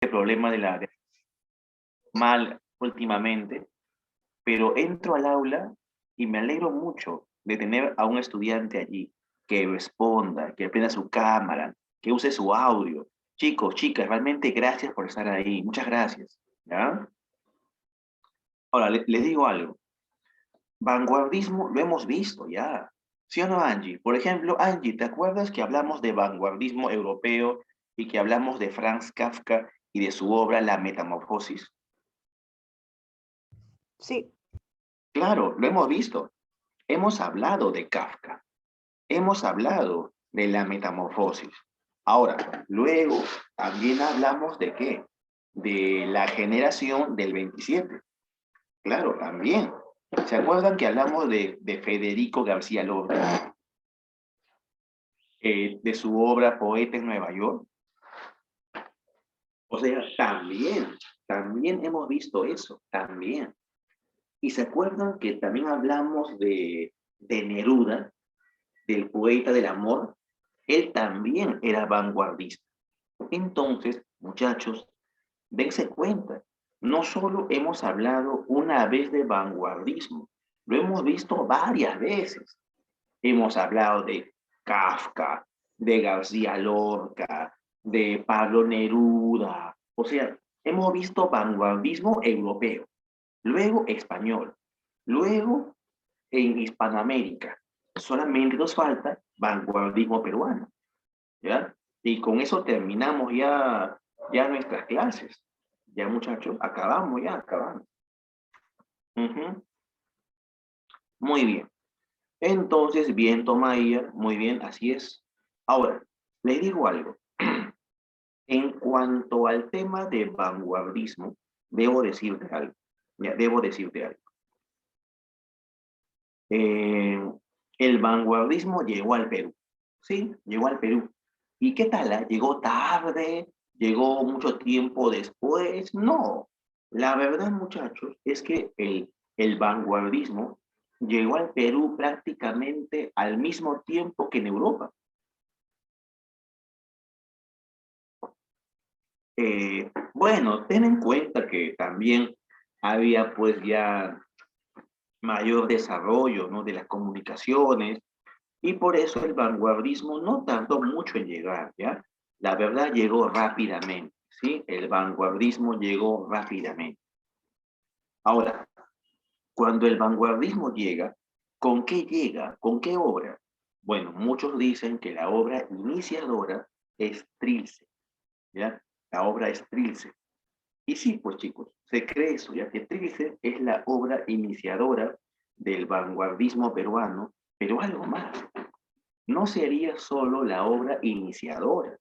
problema de mal últimamente, pero entro al aula y me alegro mucho de tener a un estudiante allí que responda, que prenda su cámara, que use su audio. Chicos, chicas, realmente gracias por estar ahí. Muchas gracias. ¿Ya? Ahora, les digo algo. Vanguardismo lo hemos visto ya. ¿Sí o no, Angie? Por ejemplo, Angie, ¿te acuerdas que hablamos de vanguardismo europeo y que hablamos de Franz Kafka y de su obra La Metamorfosis? Sí. Claro, lo hemos visto. Hemos hablado de Kafka. Hemos hablado de la metamorfosis. Ahora, luego también hablamos de qué? De la generación del 27. Claro, también. ¿Se acuerdan que hablamos de Federico García Lorca? De su obra Poeta en Nueva York. O sea, también hemos visto eso, también. Y se acuerdan que también hablamos de Neruda, del poeta del amor. Él también era vanguardista. Entonces, muchachos, dense cuenta, no solo hemos hablado una vez de vanguardismo, lo hemos visto varias veces. Hemos hablado de Kafka, de García Lorca, de Pablo Neruda. O sea, hemos visto vanguardismo europeo, luego español, luego en Hispanoamérica. Solamente nos falta vanguardismo peruano, ¿ya? Y con eso terminamos ya nuestras clases. Ya, muchachos, acabamos, ya acabamos. Ujú. Muy bien. Entonces, bien, Tomaía, muy bien, así es. Ahora, le digo algo. En cuanto al tema de vanguardismo, debo decirte algo. Ya, debo decirte algo. Eh, el vanguardismo llegó al Perú. Sí, llegó al Perú. ¿Y qué tal? ¿Llegó tarde? ¿Llegó mucho tiempo después? No. La verdad, muchachos, es que el vanguardismo llegó al Perú prácticamente al mismo tiempo que en Europa. Bueno, ten en cuenta que también había pues ya mayor desarrollo, ¿no?, de las comunicaciones, y por eso el vanguardismo no tardó mucho en llegar, ¿ya? La verdad llegó rápidamente, ¿sí? El vanguardismo llegó rápidamente. Ahora, cuando el vanguardismo llega, ¿con qué llega? ¿Con qué obra? Bueno, muchos dicen que la obra iniciadora es Trilce, ¿ya? La obra es Trilce. Y sí, pues chicos, se cree eso, ya que Trilce es la obra iniciadora del vanguardismo peruano, pero algo más. No sería solo la obra iniciadora,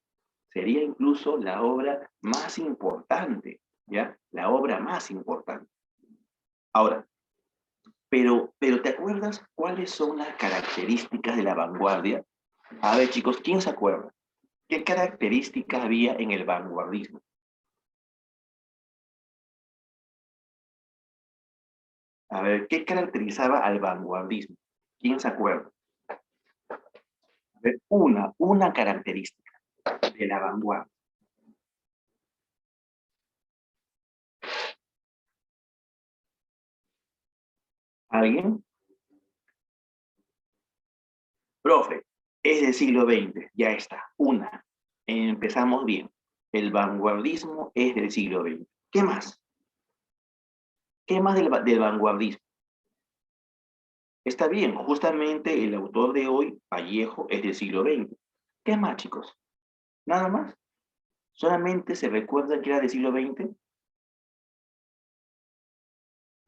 sería incluso la obra más importante, ¿ya? La obra más importante. Ahora, pero ¿te acuerdas cuáles son las características de la vanguardia? A ver, chicos, ¿quién se acuerda? ¿Qué características había en el vanguardismo? A ver, ¿qué caracterizaba al vanguardismo? ¿Quién se acuerda? A ver, una característica de la vanguardia. ¿Alguien? Profe, es del siglo XX, ya está, una. Empezamos bien. El vanguardismo es del siglo XX. ¿Qué más? ¿Qué más del vanguardismo? Está bien, justamente el autor de hoy, Vallejo, es del siglo XX. ¿Qué más, chicos? Nada más. ¿Solamente se recuerda que era del siglo XX?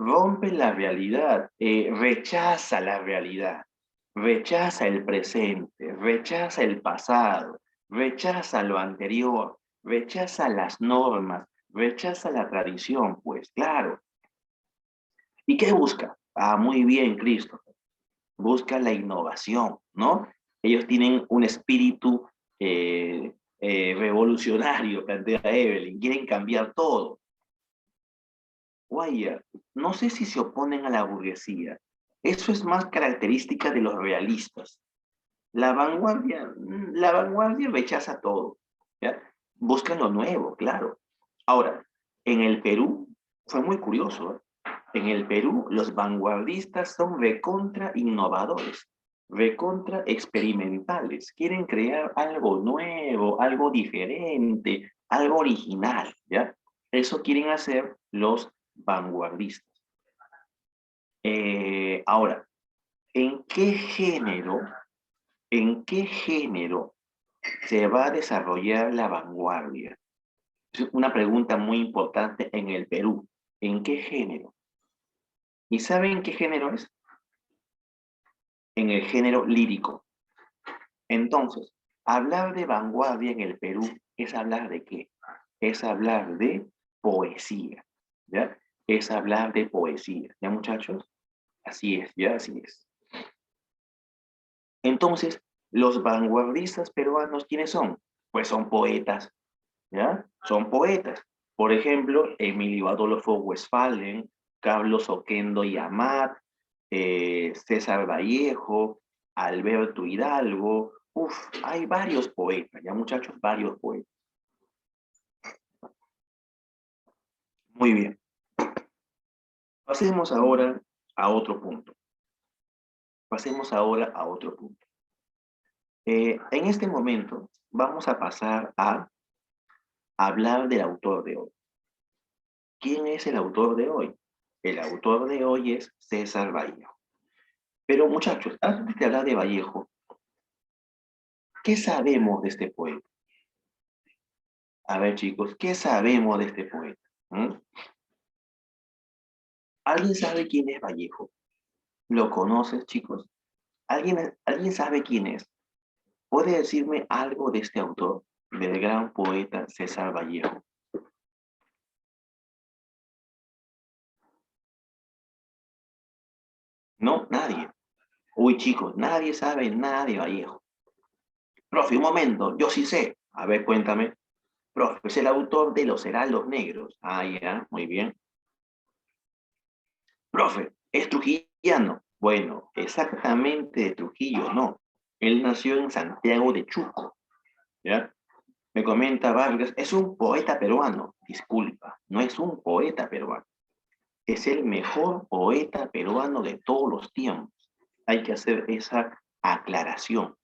Rompe la realidad, rechaza la realidad, rechaza el presente, rechaza el pasado, rechaza lo anterior, rechaza las normas, rechaza la tradición, pues claro. ¿Y qué busca? Ah, muy bien, Cristo. Busca la innovación, ¿no? Ellos tienen un espíritu revolucionario, plantea Evelyn, quieren cambiar todo. Guaya, no sé si se oponen a la burguesía. Eso es más característica de los realistas. La vanguardia rechaza todo, ¿ya? Buscan lo nuevo, claro. Ahora, en el Perú, fue muy curioso, ¿eh? En el Perú, los vanguardistas son recontra innovadores, recontra experimentales. Quieren crear algo nuevo, algo diferente, algo original, ¿ya? Eso quieren hacer los vanguardistas. Ahora, ¿en qué género, en qué género se va a desarrollar la vanguardia? Es una pregunta muy importante en el Perú. ¿En qué género? ¿Y saben qué género es? En el género lírico. Entonces, hablar de vanguardia en el Perú es hablar de qué? Es hablar de poesía, ¿ya? Es hablar de poesía, ¿ya muchachos? Así es, ya así es. Entonces, los vanguardistas peruanos, ¿quiénes son? Pues son poetas, ¿ya? Son poetas. Por ejemplo, Emilio Adolfo Westphalen, Carlos Oquendo y Amat, César Vallejo, Alberto Hidalgo. Uf, hay varios poetas, ya muchachos, varios poetas. Muy bien. Pasemos ahora a otro punto. Pasemos ahora a otro punto. En este momento vamos a pasar a hablar del autor de hoy. ¿Quién es el autor de hoy? El autor de hoy es César Vallejo. Pero muchachos, antes de hablar de Vallejo, ¿qué sabemos de este poeta? A ver chicos, ¿qué sabemos de este poeta? ¿Mm? ¿Alguien sabe quién es Vallejo? ¿Lo conoces, chicos? ¿Alguien sabe quién es? ¿Puede decirme algo de este autor, del gran poeta César Vallejo? No, nadie. Uy, chicos, nadie sabe nada de Vallejo. Profe, un momento, yo sí sé. A ver, cuéntame. Profe, es el autor de Los Heraldos Negros. Ah, ya, muy bien. Profe, ¿es trujillano? Bueno, exactamente de Trujillo, no. Él nació en Santiago de Chuco, ¿ya? Me comenta Vargas, es un poeta peruano. Disculpa, no es un poeta peruano. Es el mejor poeta peruano de todos los tiempos. Hay que hacer esa aclaración.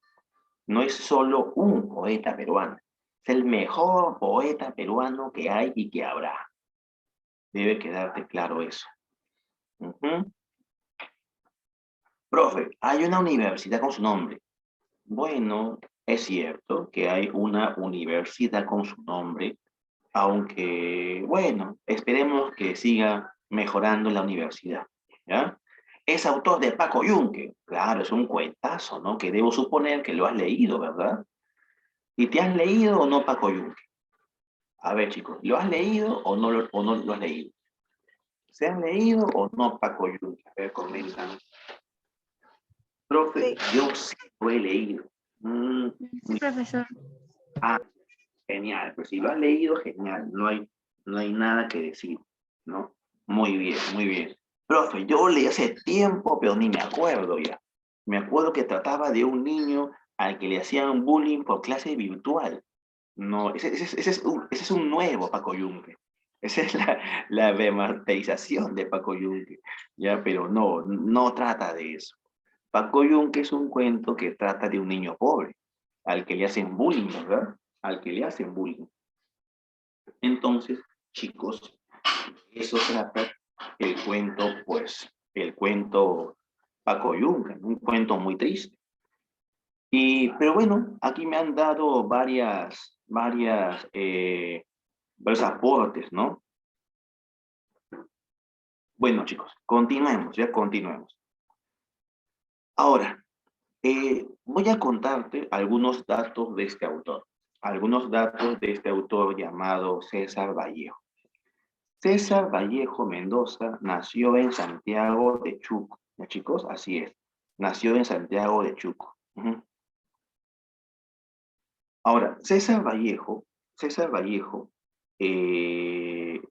No es solo un poeta peruano. Es el mejor poeta peruano que hay y que habrá. Debe quedarte claro eso. Ujú. Profe, hay una universidad con su nombre. Bueno, es cierto que hay una universidad con su nombre, aunque, bueno, esperemos que siga mejorando la universidad, ¿ya? Es autor de Paco Yunque. Claro, es un cuentazo, ¿no? Que debo suponer que lo has leído, ¿verdad? ¿Y te has leído o no Paco Yunque? A ver, chicos, ¿lo has leído o no lo has leído? ¿Se han leído o no Paco Yunque? A ver, comentan. Profe, Sí, yo sí lo he leído. sí, profesor. Ah, genial. Pues si lo has leído, genial. No hay nada que decir, ¿no? Muy bien, muy bien. Profe, yo leí hace tiempo, pero ni me acuerdo ya. Me acuerdo que trataba de un niño al que le hacían bullying por clase virtual. No, ese es un nuevo Paco Yunque. Esa es la remasterización de Paco Yunque. Ya, pero no, no trata de eso. Paco Yunque es un cuento que trata de un niño pobre, al que le hacen bullying, ¿verdad? Al que le hacen bullying. Entonces, chicos, eso trata el cuento, pues, el cuento Paco Yunque, un cuento muy triste. Pero bueno, aquí me han dado varios aportes, ¿no? Bueno, chicos, continuemos, ya continuemos. Ahora, voy a contarte algunos datos de este autor, algunos datos de este autor llamado César Vallejo. César Vallejo Mendoza nació en Santiago de Chuco. ¿Ya, chicos? Así es. Nació en Santiago de Chuco. Ujú. Ahora, César Vallejo, eh,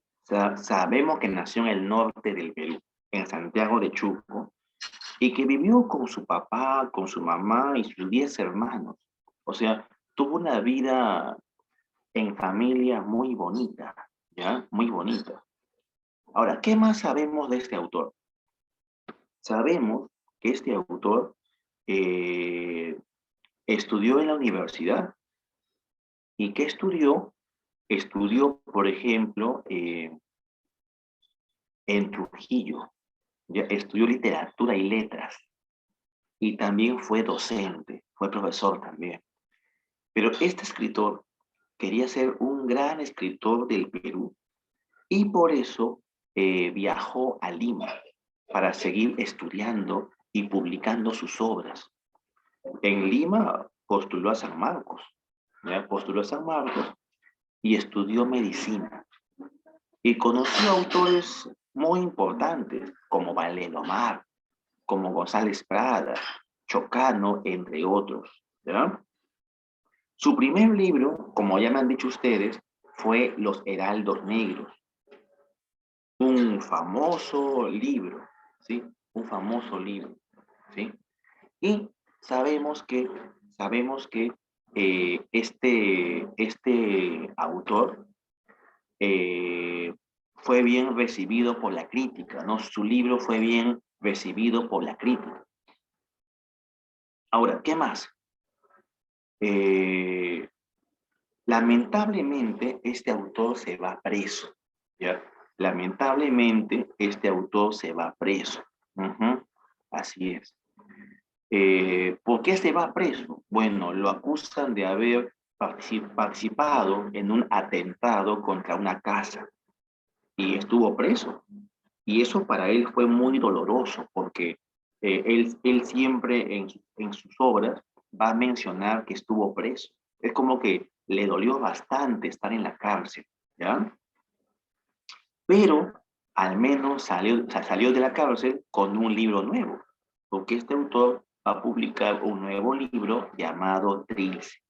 sabemos que nació en el norte del Perú, en Santiago de Chuco, y que vivió con su papá, con su mamá y sus 10 hermanos. O sea, tuvo una vida en familia muy bonita, ¿ya? Muy bonita. Ahora, ¿qué más sabemos de este autor? Sabemos que este autor eh, estudió en la universidad. ¿Y qué estudió? Estudió, por ejemplo, en Trujillo. ¿Ya? Estudió literatura y letras. Y también fue docente, fue profesor también. Pero este escritor quería ser un gran escritor del Perú y por eso viajó a Lima para seguir estudiando y publicando sus obras. En Lima postuló a San Marcos, ¿ya? Postuló a San Marcos y estudió medicina. Y conoció autores muy importantes como Valenomar, como González Prada, Chocano, entre otros, ¿ya? Su primer libro, como ya me han dicho ustedes, fue Los Heraldos Negros, un famoso libro, ¿sí? Un famoso libro, ¿sí? Y sabemos que este autor fue bien recibido por la crítica, ¿no? Su libro fue bien recibido por la crítica. Ahora, ¿qué más? Eh, Lamentablemente, este autor se va preso, ¿ya? Lamentablemente, este autor se va preso. Ujú, así es. ¿Por qué se va preso? Bueno, lo acusan de haber participado en un atentado contra una casa y estuvo preso. Y eso para él fue muy doloroso porque él siempre en sus obras va a mencionar que estuvo preso. Es como que le dolió bastante estar en la cárcel, ¿ya? Pero al menos salió, o sea, salió de la cárcel con un libro nuevo, porque este autor va a publicar un nuevo libro llamado Trilce.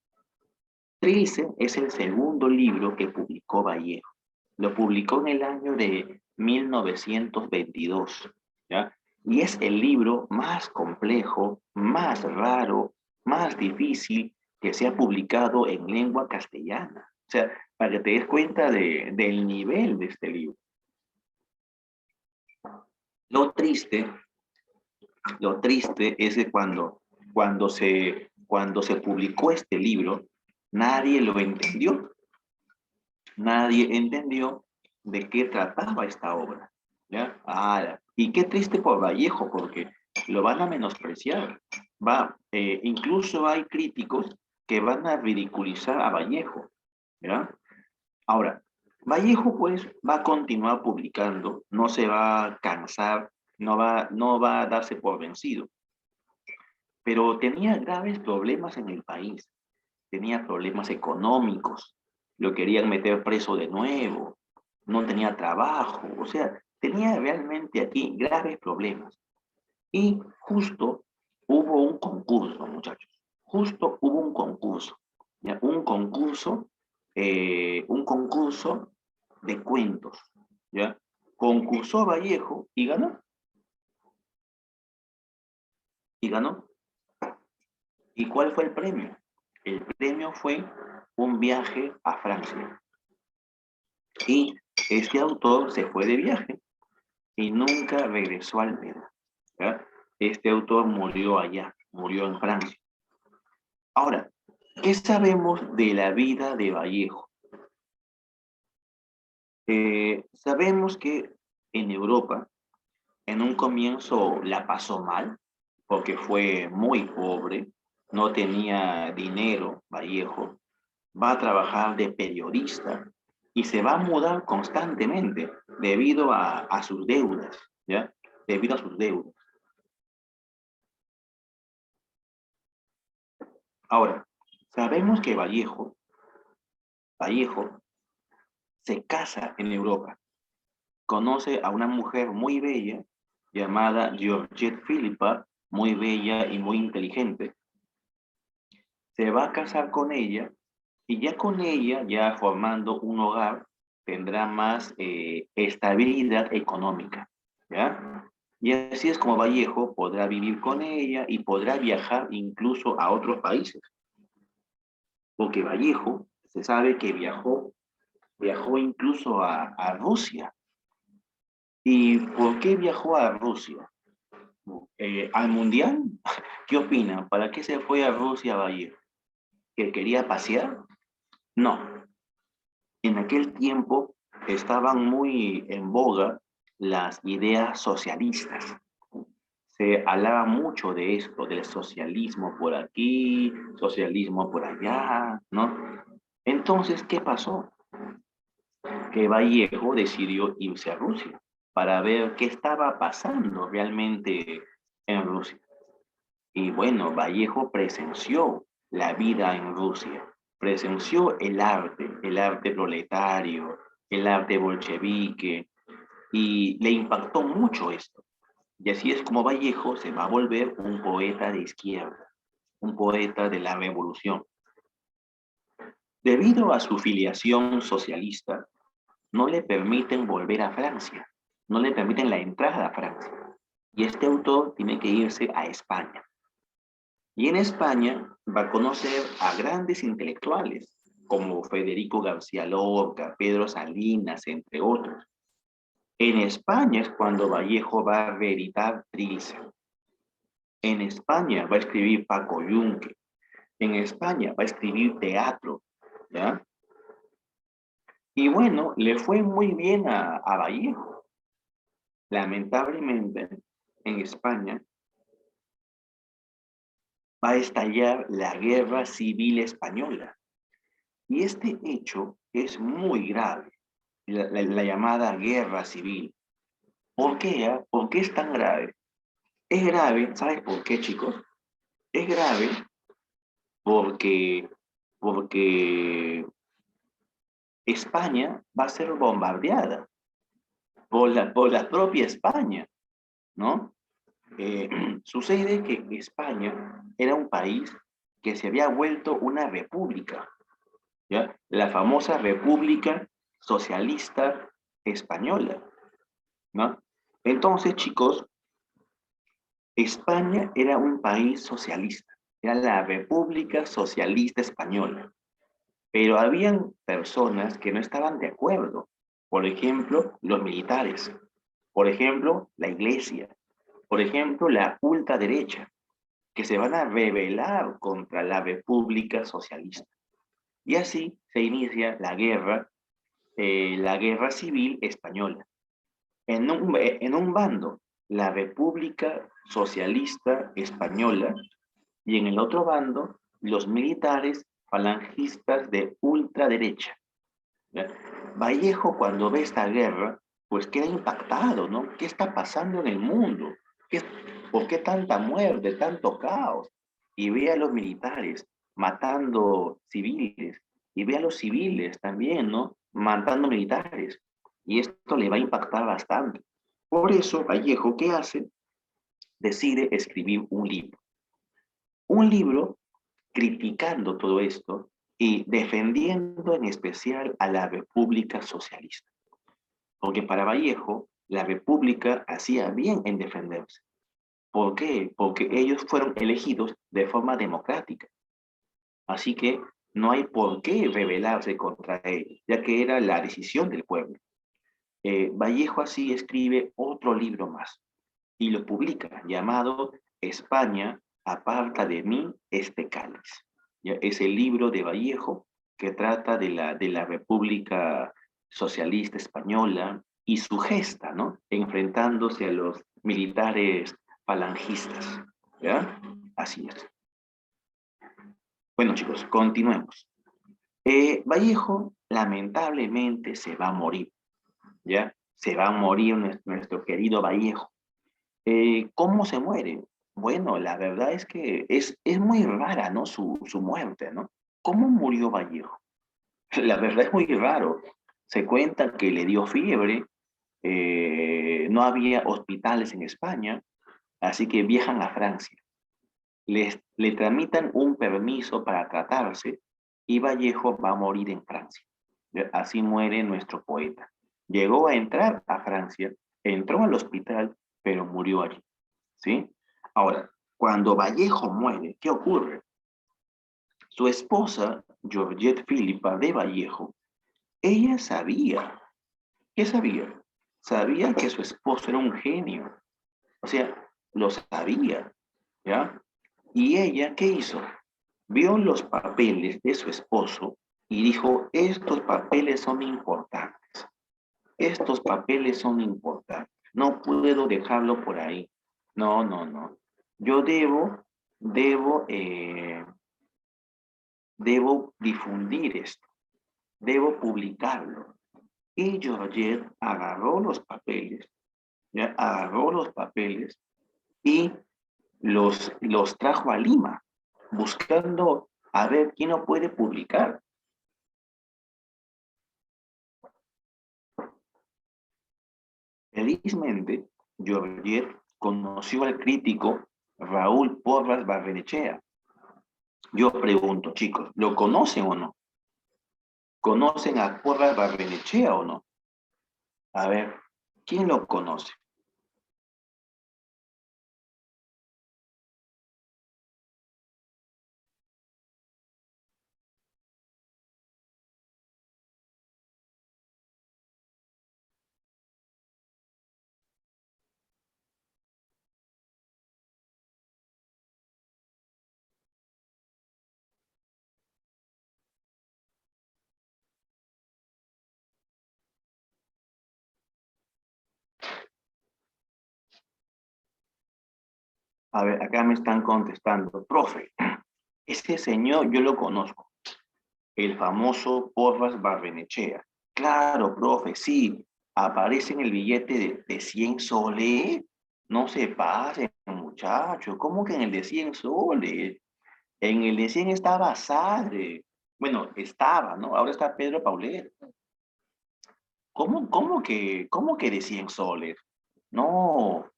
Trilce es el segundo libro que publicó Vallejo. Lo publicó en el año de 1922, ¿ya? Y es el libro más complejo, más raro, más difícil que se ha publicado en lengua castellana. O sea, para que te des cuenta del nivel de este libro. Lo triste, lo triste es que cuando se publicó este libro, nadie lo entendió. Nadie entendió de qué trataba esta obra, ¿ya? Y qué triste por Vallejo, porque lo van a menospreciar. Incluso hay críticos que van a ridiculizar a Vallejo, ¿ya? Ahora, Vallejo pues va a continuar publicando, no se va a cansar, no va a darse por vencido, pero tenía graves problemas en el país, tenía problemas económicos, lo querían meter preso de nuevo, no tenía trabajo, o sea, tenía realmente aquí graves problemas. Y justo hubo un concurso, muchachos, justo hubo un concurso, ¿ya? Un concurso de cuentos, ¿ya? Concursó Vallejo y ganó, y ganó. ¿Y cuál fue el premio? El premio fue un viaje a Francia. Y este autor se fue de viaje y nunca regresó al Perú, ¿ya? Este autor murió allá, murió en Francia. Ahora, ¿qué sabemos de la vida de Vallejo? Sabemos que en Europa, en un comienzo la pasó mal, porque fue muy pobre, no tenía dinero, Vallejo, va a trabajar de periodista y se va a mudar constantemente debido a sus deudas, ¿ya? Debido a sus deudas. Ahora, sabemos que Vallejo se casa en Europa, conoce a una mujer muy bella llamada Georgette Philippa, muy bella y muy inteligente, se va a casar con ella y ya con ella, ya formando un hogar, tendrá más estabilidad económica, ¿ya? Y así es como Vallejo podrá vivir con ella y podrá viajar incluso a otros países, porque Vallejo se sabe que viajó viajó incluso a Rusia. ¿Y por qué viajó a Rusia? ¿Al Mundial? ¿Qué opinan? ¿Para qué se fue a Rusia Vallejo? ¿Que quería pasear? No. En aquel tiempo estaban muy en boga las ideas socialistas. Se hablaba mucho de esto, del socialismo por aquí, socialismo por allá, ¿no? Entonces, ¿qué pasó? Que Vallejo decidió irse a Rusia para ver qué estaba pasando realmente en Rusia. Y bueno, Vallejo presenció la vida en Rusia, presenció el arte proletario, el arte bolchevique, y le impactó mucho esto. Y así es como Vallejo se va a volver un poeta de izquierda, un poeta de la revolución. Debido a su filiación socialista, no le permiten volver a Francia, no le permiten la entrada a Francia. Y este autor tiene que irse a España. Y en España va a conocer a grandes intelectuales, como Federico García Lorca, Pedro Salinas, entre otros. En España es cuando Vallejo va a reeditar Trilce. En España va a escribir Paco Yunque. En España va a escribir teatro, ¿ya? Y bueno, le fue muy bien a Vallejo. Lamentablemente, en España va a estallar la Guerra Civil Española. Y este hecho es muy grave, la llamada Guerra Civil. ¿Por qué? ¿Por qué es tan grave? Es grave, ¿sabes por qué, chicos? Es grave porque España va a ser bombardeada por la propia España, ¿no? Sucede que España era un país que se había vuelto una república, ¿ya? La famosa República Socialista Española, ¿no? Entonces, chicos, España era un país socialista, era la República Socialista Española, pero habían personas que no estaban de acuerdo. Por ejemplo, los militares, por ejemplo, la iglesia, por ejemplo, la ultraderecha, que se van a rebelar contra la República Socialista. Y así se inicia la guerra civil española. En un bando, la República Socialista Española, y en el otro bando, los militares falangistas de ultraderecha. ¿Ya? Vallejo, cuando ve esta guerra, pues queda impactado, ¿no? ¿Qué está pasando en el mundo? ¿Por qué tanta muerte, tanto caos? Y ve a los militares matando civiles, y ve a los civiles también, ¿no? Matando militares. Y esto le va a impactar bastante. Por eso, Vallejo, ¿qué hace? Decide escribir un libro. Un libro criticando todo esto y defendiendo en especial a la República Socialista. Porque para Vallejo, la República hacía bien en defenderse. ¿Por qué? Porque ellos fueron elegidos de forma democrática. Así que no hay por qué rebelarse contra ellos, ya que era la decisión del pueblo. Vallejo así escribe otro libro más y lo publica, llamado España, aparta de mí este cáliz. ¿Ya? Es el libro de Vallejo que trata de la República Socialista Española y su gesta, ¿no? Enfrentándose a los militares falangistas. ¿Ya? Así es. Bueno, chicos, continuemos. Vallejo lamentablemente se va a morir, ¿ya? Se va a morir nuestro querido Vallejo. ¿Cómo se muere? Bueno, la verdad es que es muy rara, ¿no? Su muerte, ¿no? ¿Cómo murió Vallejo? La verdad es muy raro. Se cuenta que le dio fiebre, no había hospitales en España, así que viajan a Francia. Le tramitan un permiso para tratarse y Vallejo va a morir en Francia. Así muere nuestro poeta. Llegó a entrar a Francia, entró al hospital, pero murió allí. ¿Sí? Ahora, cuando Vallejo muere, ¿qué ocurre? Su esposa, Georgette Philippa de Vallejo, ella sabía. ¿Qué sabía? Sabía que su esposo era un genio. O sea, lo sabía, ¿ya? Y ella, ¿qué hizo? Vio los papeles de su esposo y dijo, estos papeles son importantes. Estos papeles son importantes. No puedo dejarlo por ahí. No, no, no. Yo debo difundir esto. Debo publicarlo. Y Georgette agarró los papeles, ¿ya? Agarró los papeles y los trajo a Lima, buscando a ver quién lo puede publicar. Felizmente, Georgette conoció al crítico Raúl Porras Barrenechea. Yo pregunto, chicos, ¿lo conocen o no? ¿Conocen a Porras Barrenechea o no? A ver, ¿quién lo conoce? A ver, acá me están contestando, profe, ese señor yo lo conozco, el famoso Porras Barrenechea. Claro, profe, sí, aparece en el billete de 100 soles. No se pasen, muchachos, ¿cómo que en el de 100 soles? En el de 100 estaba Sadre. Bueno, estaba, ¿no? Ahora está Pedro Paulet. ¿Cómo que de 100 soles? No,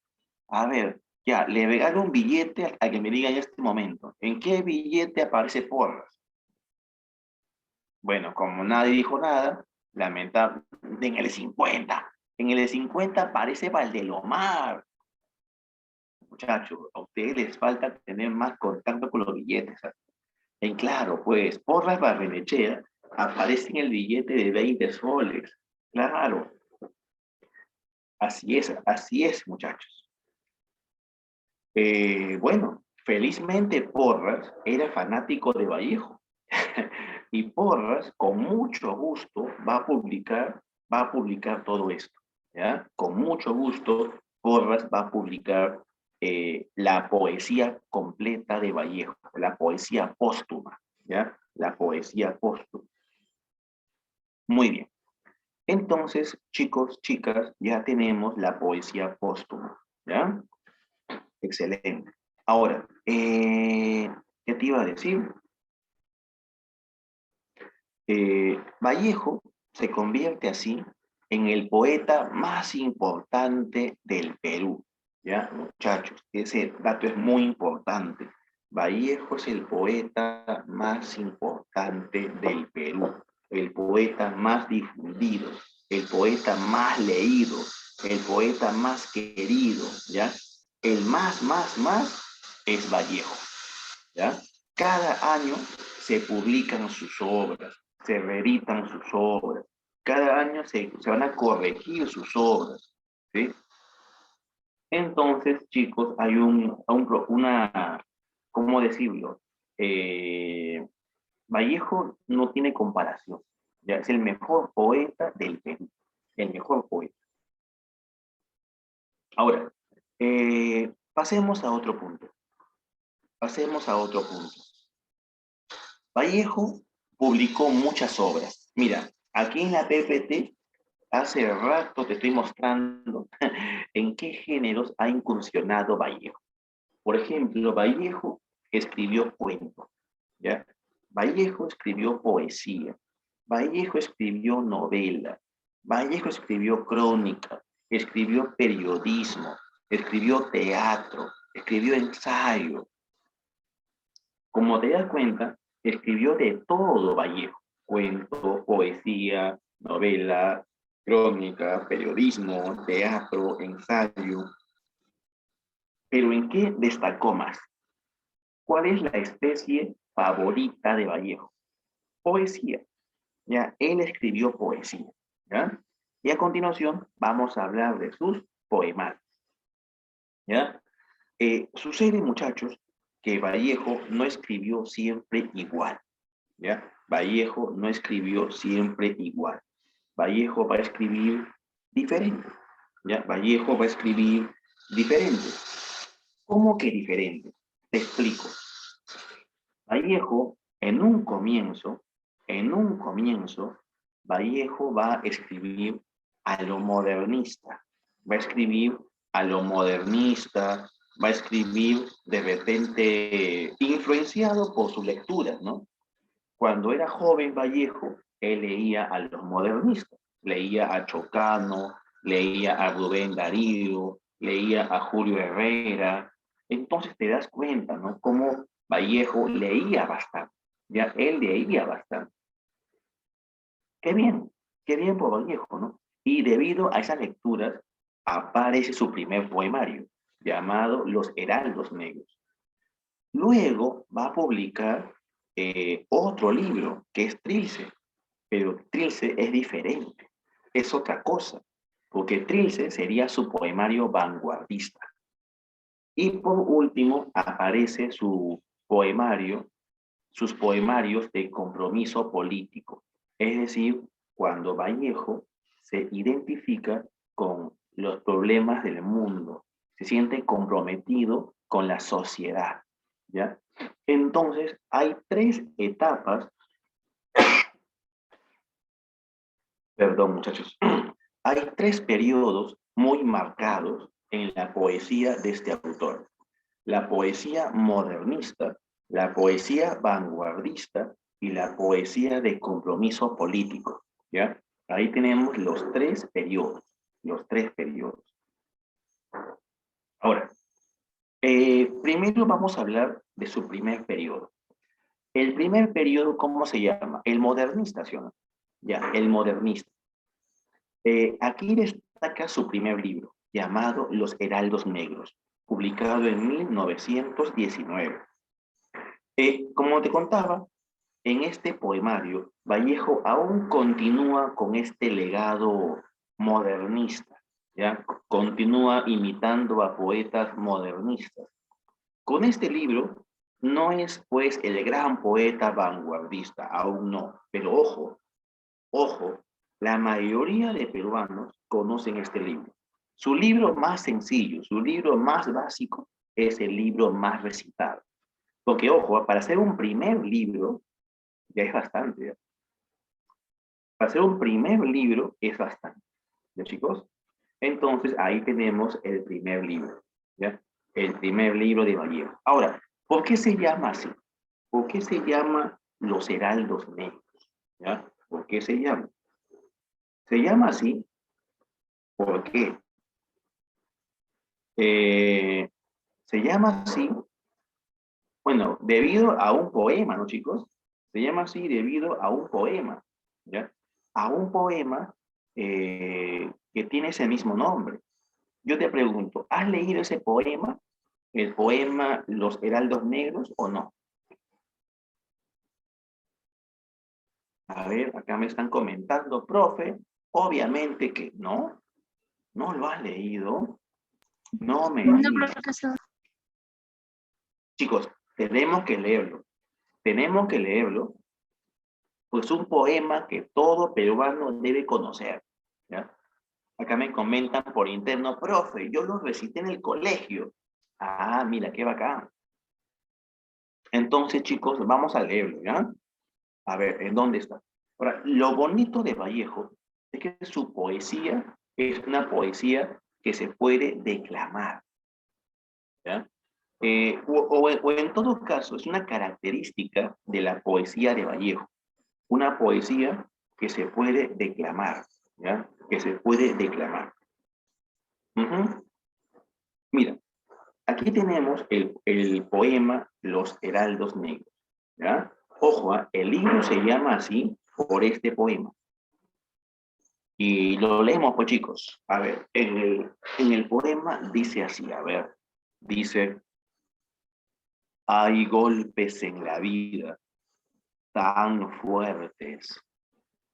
a ver, ya, le regalo un billete a que me diga en este momento. ¿En qué billete aparece Porras? Bueno, como nadie dijo nada, lamentable, en el de 50. En el de 50 aparece Valdelomar. Muchachos, a ustedes les falta tener más contacto con los billetes. ¿Ah? En claro, pues, Porras Barrenechea aparece en el billete de 20 soles. Claro, así es, muchachos. Bueno, felizmente Porras era fanático de Vallejo. Y Porras, con mucho gusto, va a publicar todo esto, ¿ya? Con mucho gusto, Porras va a publicar la poesía completa de Vallejo, la poesía póstuma, ¿ya? La poesía póstuma. Muy bien. Entonces, chicos, chicas, ya tenemos la poesía póstuma, ¿ya? Excelente. Ahora, ¿qué te iba a decir? Vallejo se convierte así en el poeta más importante del Perú. ¿Ya, muchachos? Ese dato es muy importante. Vallejo es el poeta más importante del Perú, el poeta más difundido, el poeta más leído, el poeta más querido, ¿ya? El más es Vallejo, ¿ya? Cada año se publican sus obras, se reeditan sus obras, cada año se van a corregir sus obras, ¿sí? Entonces, chicos, hay ¿cómo decirlo? Eh, Vallejo no tiene comparación, ¿ya? Es el mejor poeta del Perú, el mejor poeta. Ahora, pasemos a otro punto, pasemos a otro punto. Vallejo publicó muchas obras. Mira, aquí en la PPT, hace rato te estoy mostrando en qué géneros ha incursionado Vallejo. Por ejemplo, Vallejo escribió cuentos, ¿ya? Vallejo escribió poesía, Vallejo escribió novela, Vallejo escribió crónica, escribió periodismo, escribió teatro, escribió ensayo. Como te das cuenta, escribió de todo Vallejo: cuento, poesía, novela, crónica, periodismo, teatro, ensayo. Pero ¿en qué destacó más? ¿Cuál es la especie favorita de Vallejo? Poesía. ¿ya? Él escribió poesía, ¿ya? Y a continuación vamos a hablar de sus poemarios, ¿ya? Sucede, muchachos, que Vallejo no escribió siempre igual, ¿ya? Vallejo no escribió siempre igual. Vallejo va a escribir diferente, ¿ya? Vallejo va a escribir diferente. ¿Cómo que diferente? Te explico. Vallejo, en un comienzo, Vallejo va a escribir a lo modernista, va a escribir a lo modernista, va a escribir de repente influenciado por su lectura, ¿no? Cuando era joven Vallejo, él leía a los modernistas, leía a Chocano, leía a Rubén Darío, leía a Julio Herrera. Entonces te das cuenta, ¿no? Cómo Vallejo leía bastante, ya él leía bastante. Qué bien por Vallejo, ¿no? Y debido a esas lecturas aparece su primer poemario, llamado Los Heraldos Negros. Luego va a publicar otro libro, que es Trilce, pero Trilce es diferente, es otra cosa, porque Trilce sería su poemario vanguardista. Y por último aparece sus poemarios de compromiso político, es decir, cuando Vallejo se identifica con los problemas del mundo, se siente comprometido con la sociedad, ¿ya? Entonces, hay tres etapas, perdón muchachos, hay tres periodos muy marcados en la poesía de este autor. La poesía modernista, la poesía vanguardista y la poesía de compromiso político, ¿ya? Ahí tenemos los tres periodos, los tres periodos. Ahora, primero vamos a hablar de su primer periodo. El primer periodo, ¿cómo se llama? El modernista, ¿sí o no? Ya, el modernista. Aquí destaca su primer libro, llamado Los Heraldos Negros, publicado en 1919. Como te contaba, en este poemario, Vallejo aún continúa con este legado modernista, ¿ya? Continúa imitando a poetas modernistas. Con este libro, no es pues el gran poeta vanguardista, aún no, pero ojo, ojo, la mayoría de peruanos conocen este libro. Su libro más sencillo, su libro más básico, es el libro más recitado. Porque, ojo, para hacer un primer libro, ya es bastante. ¿Ya? Para hacer un primer libro es bastante. ¿Ya, chicos? Entonces, ahí tenemos el primer libro. ¿Ya? El primer libro de Vallejo. Ahora, ¿por qué se llama así? ¿Por qué se llama Los Heraldos Negros? ¿Ya? ¿Por qué se llama? Se llama así porque se llama así, bueno, debido a un poema, ¿no, chicos? Se llama así debido a un poema, ¿ya? A un poema que tiene ese mismo nombre. Yo te pregunto, ¿has leído ese poema? ¿El poema Los Heraldos Negros o no? A ver, acá me están comentando, profe, obviamente que no, no lo has leído, no me No, digas. profesor. Chicos, tenemos que leerlo, pues un poema que todo peruano debe conocer, ¿ya? Acá me comentan por interno, profe, yo lo recité en el colegio. Ah, mira, qué bacán. Entonces, chicos, vamos a leerlo, ¿ya? A ver, ¿en dónde está? Ahora, lo bonito de Vallejo es que su poesía es una poesía que se puede declamar, ¿ya? O en todo caso, es una característica de la poesía de Vallejo, una poesía que se puede declamar, ¿ya? Que se puede declamar. Mira, aquí tenemos el poema Los Heraldos Negros, ¿ya? Ojo, el libro se llama así por este poema. Y lo leemos, pues, chicos. A ver, en el poema dice así, a ver, dice, hay golpes en la vida tan fuertes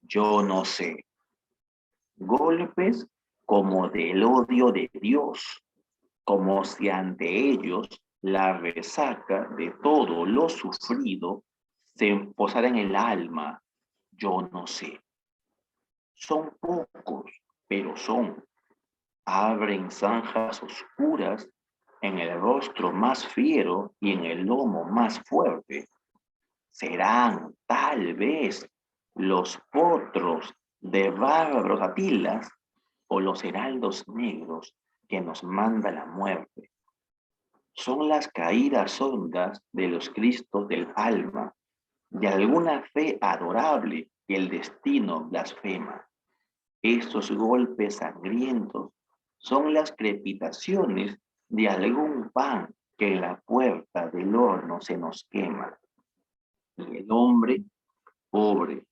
yo no sé. Golpes como del odio de Dios, como si ante ellos la resaca de todo lo sufrido se posara en el alma, yo no sé. Son pocos, pero son. Abren zanjas oscuras en el rostro más fiero y en el lomo más fuerte. Serán, tal vez, los potros de bárbaros Atilas o los heraldos negros que nos manda la muerte. Son las caídas hondas de los Cristos del alma, de alguna fe adorable que el destino blasfema. Estos golpes sangrientos son las crepitaciones de algún pan que en la puerta del horno se nos quema. Y el hombre, pobre,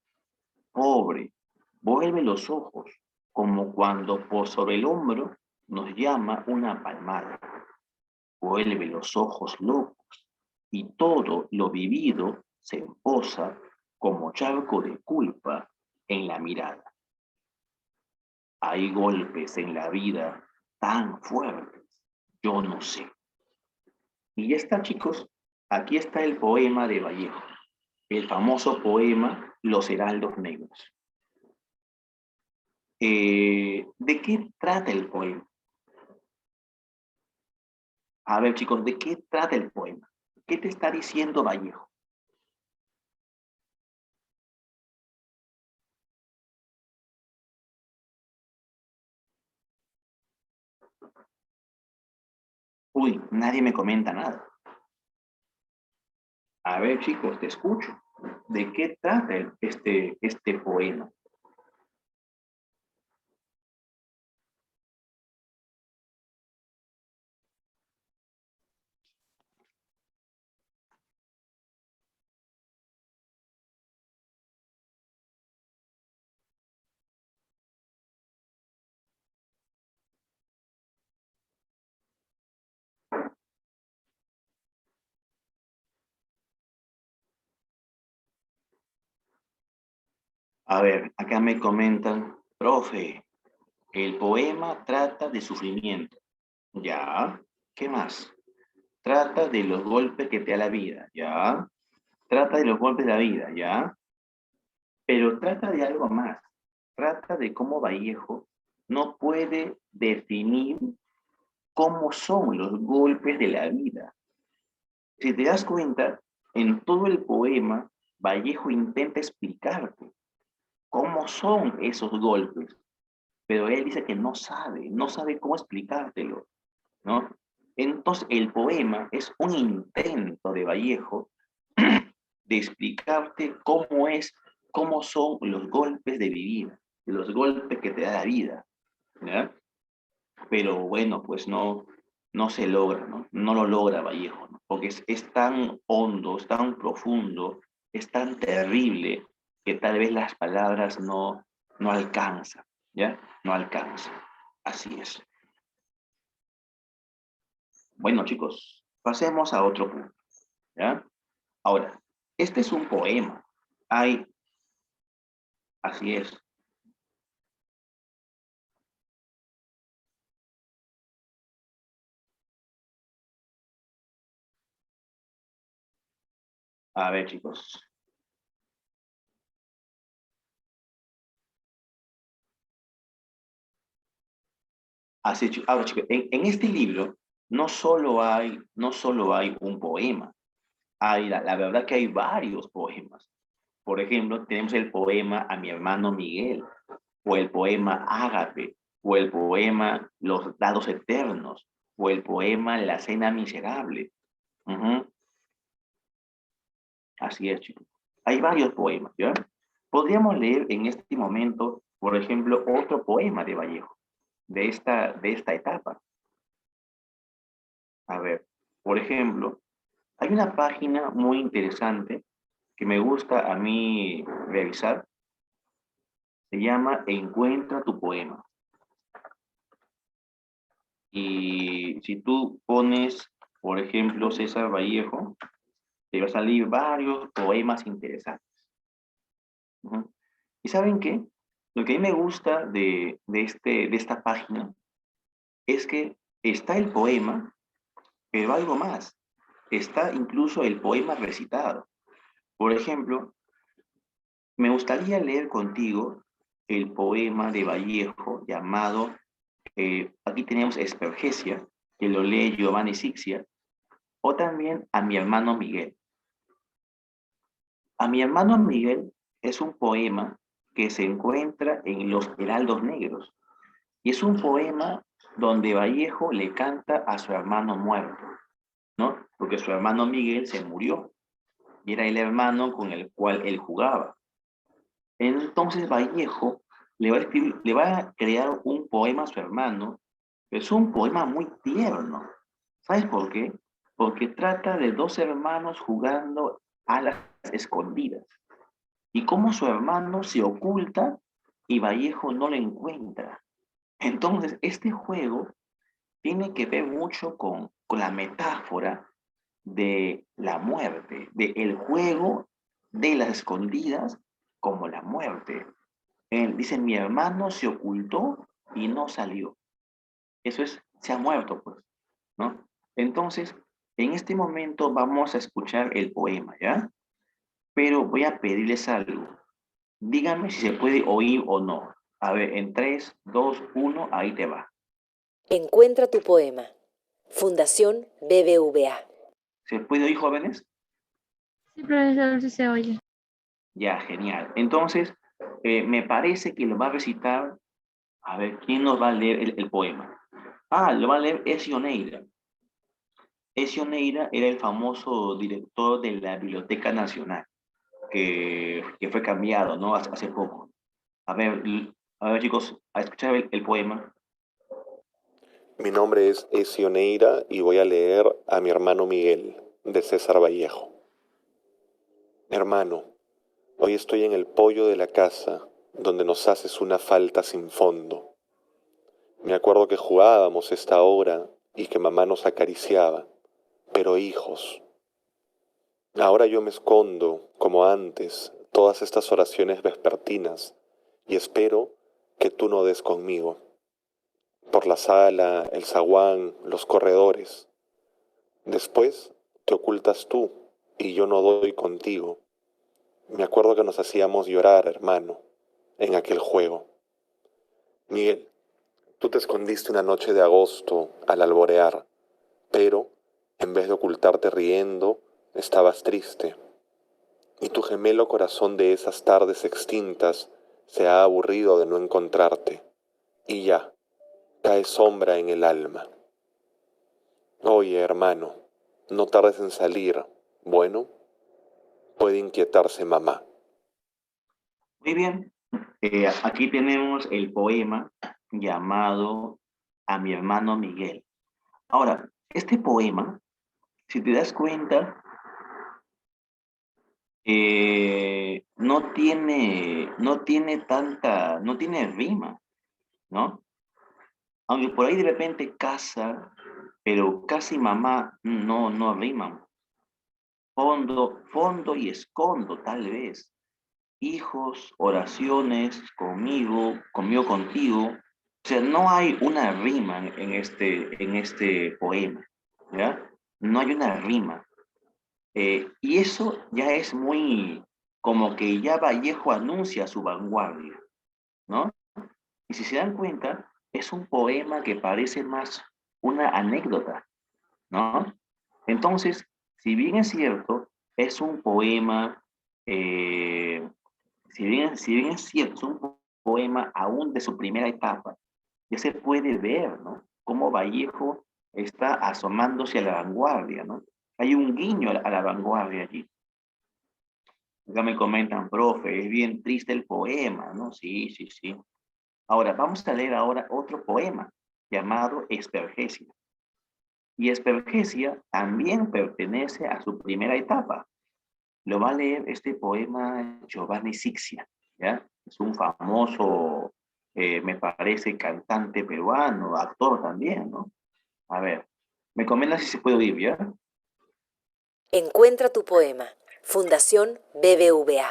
pobre, vuelve los ojos como cuando por sobre el hombro nos llama una palmada. Vuelve los ojos locos y todo lo vivido se posa como charco de culpa en la mirada. Hay golpes en la vida tan fuertes, yo no sé. Y ya está, chicos, aquí está el poema de Vallejo, el famoso poema Los Heraldos Negros. ¿De qué trata el poema? A ver, chicos, ¿de qué trata el poema? ¿Qué te está diciendo Vallejo? Uy, nadie me comenta nada. A ver, chicos, te escucho. ¿De qué trata este poema? A ver, acá me comentan, profe, el poema trata de sufrimiento. Ya, ¿qué más? Trata de los golpes que te da la vida, ¿ya? Trata de los golpes de la vida, ¿ya? Pero trata de algo más. Trata de cómo Vallejo no puede definir cómo son los golpes de la vida. Si te das cuenta, en todo el poema, Vallejo intenta explicarte cómo son esos golpes, pero él dice que no sabe cómo explicártelo, ¿no? Entonces, el poema es un intento de Vallejo de explicarte cómo son los golpes de vivir, los golpes que te da la vida, ¿ya? Pero bueno, pues no se logra, ¿no? No lo logra Vallejo, ¿no? Porque es tan hondo, es tan profundo, es tan terrible que tal vez las palabras no alcanzan, ¿ya? No alcanzan. Así es. Bueno, chicos, pasemos a otro punto, ¿ya? Ahora, este es un poema. Hay, así es. A ver, chicos. Ahora, chicos, en este libro no solo hay un poema, la verdad que hay varios poemas. Por ejemplo, tenemos el poema A mi hermano Miguel, o el poema Ágape, o el poema Los dados eternos, o el poema La cena miserable. Ujú. Así es, chicos. Hay varios poemas, ¿ya? Podríamos leer en este momento, por ejemplo, otro poema de Vallejo, de esta etapa. A ver, por ejemplo, hay una página muy interesante que me gusta a mí revisar, se llama Encuentra tu poema. Y si tú pones, por ejemplo, César Vallejo, te va a salir varios poemas interesantes. ¿No? ¿Y saben qué? Lo que a mí me gusta de esta página es que está el poema, pero algo más. Está incluso el poema recitado. Por ejemplo, me gustaría leer contigo el poema de Vallejo llamado, aquí tenemos Espergesia, que lo lee Giovanni Sixia, o también A mi hermano Miguel. A mi hermano Miguel es un poema que se encuentra en Los Heraldos Negros, y es un poema donde Vallejo le canta a su hermano muerto, ¿no? Porque su hermano Miguel se murió, y era el hermano con el cual él jugaba. Entonces Vallejo le va a crear un poema a su hermano. Es un poema muy tierno. ¿Sabes por qué? Porque trata de dos hermanos jugando a las escondidas. Y cómo su hermano se oculta y Vallejo no lo encuentra. Entonces, este juego tiene que ver mucho con la metáfora de la muerte, de el juego de las escondidas como la muerte. Él dice, mi hermano se ocultó y no salió. Eso es, se ha muerto, pues, ¿no? Entonces, en este momento vamos a escuchar el poema, ¿ya? Pero voy a pedirles algo. Díganme si se puede oír o no. A ver, en 3, 2, 1, ahí te va. Encuentra tu poema. Fundación BBVA. ¿Se puede oír, jóvenes? Sí, profesor, sí se oye. Ya, genial. Entonces, me parece que lo va a recitar, a ver, ¿quién nos va a leer el poema? Ah, lo va a leer Ezio Neira. Ezio Neira era el famoso director de la Biblioteca Nacional, que fue cambiado, ¿no? Hace poco. A ver, a ver chicos, a escuchar el poema. Mi nombre es Ezio Neira y voy a leer A mi hermano Miguel, de César Vallejo. Hermano, hoy estoy en el poyo de la casa, donde nos haces una falta sin fondo. Me acuerdo que jugábamos esta hora y que mamá nos acariciaba, pero hijos. Ahora yo me escondo, como antes, todas estas oraciones vespertinas y espero que tú no des conmigo. Por la sala, el zaguán, los corredores. Después te ocultas tú y yo no doy contigo. Me acuerdo que nos hacíamos llorar, hermano, en aquel juego. Miguel, tú te escondiste una noche de agosto al alborear, pero en vez de ocultarte riendo, estabas triste. Y tu gemelo corazón de esas tardes extintas se ha aburrido de no encontrarte. Y ya, cae sombra en el alma. Oye, hermano, no tardes en salir. Bueno, puede inquietarse mamá. Muy bien. Aquí tenemos el poema llamado A mi hermano Miguel. Ahora, este poema, si te das cuenta, no tiene rima, ¿no? Aunque por ahí de repente casa, pero casi mamá no riman. Fondo y escondo, tal vez. Hijos, oraciones, conmigo contigo. O sea, no hay una rima en este poema, ¿ya? No hay una rima. Y eso ya es muy, como que ya Vallejo anuncia su vanguardia, ¿no? Y si se dan cuenta, es un poema que parece más una anécdota, ¿no? Entonces, si bien es cierto, es un poema, si bien es cierto, es un poema aún de su primera etapa, ya se puede ver, ¿no? Cómo Vallejo está asomándose a la vanguardia, ¿no? Hay un guiño a la vanguardia allí. Ya me comentan, profe, es bien triste el poema, ¿no? Sí, sí, sí. Ahora, vamos a leer ahora otro poema llamado Espergesia. Y Espergesia también pertenece a su primera etapa. Lo va a leer este poema Giovanni Sixia, ¿ya? Es un famoso, me parece, cantante peruano, actor también, ¿no? A ver, me comenta si se puede oír, ¿ya? Encuentra tu poema. Fundación BBVA.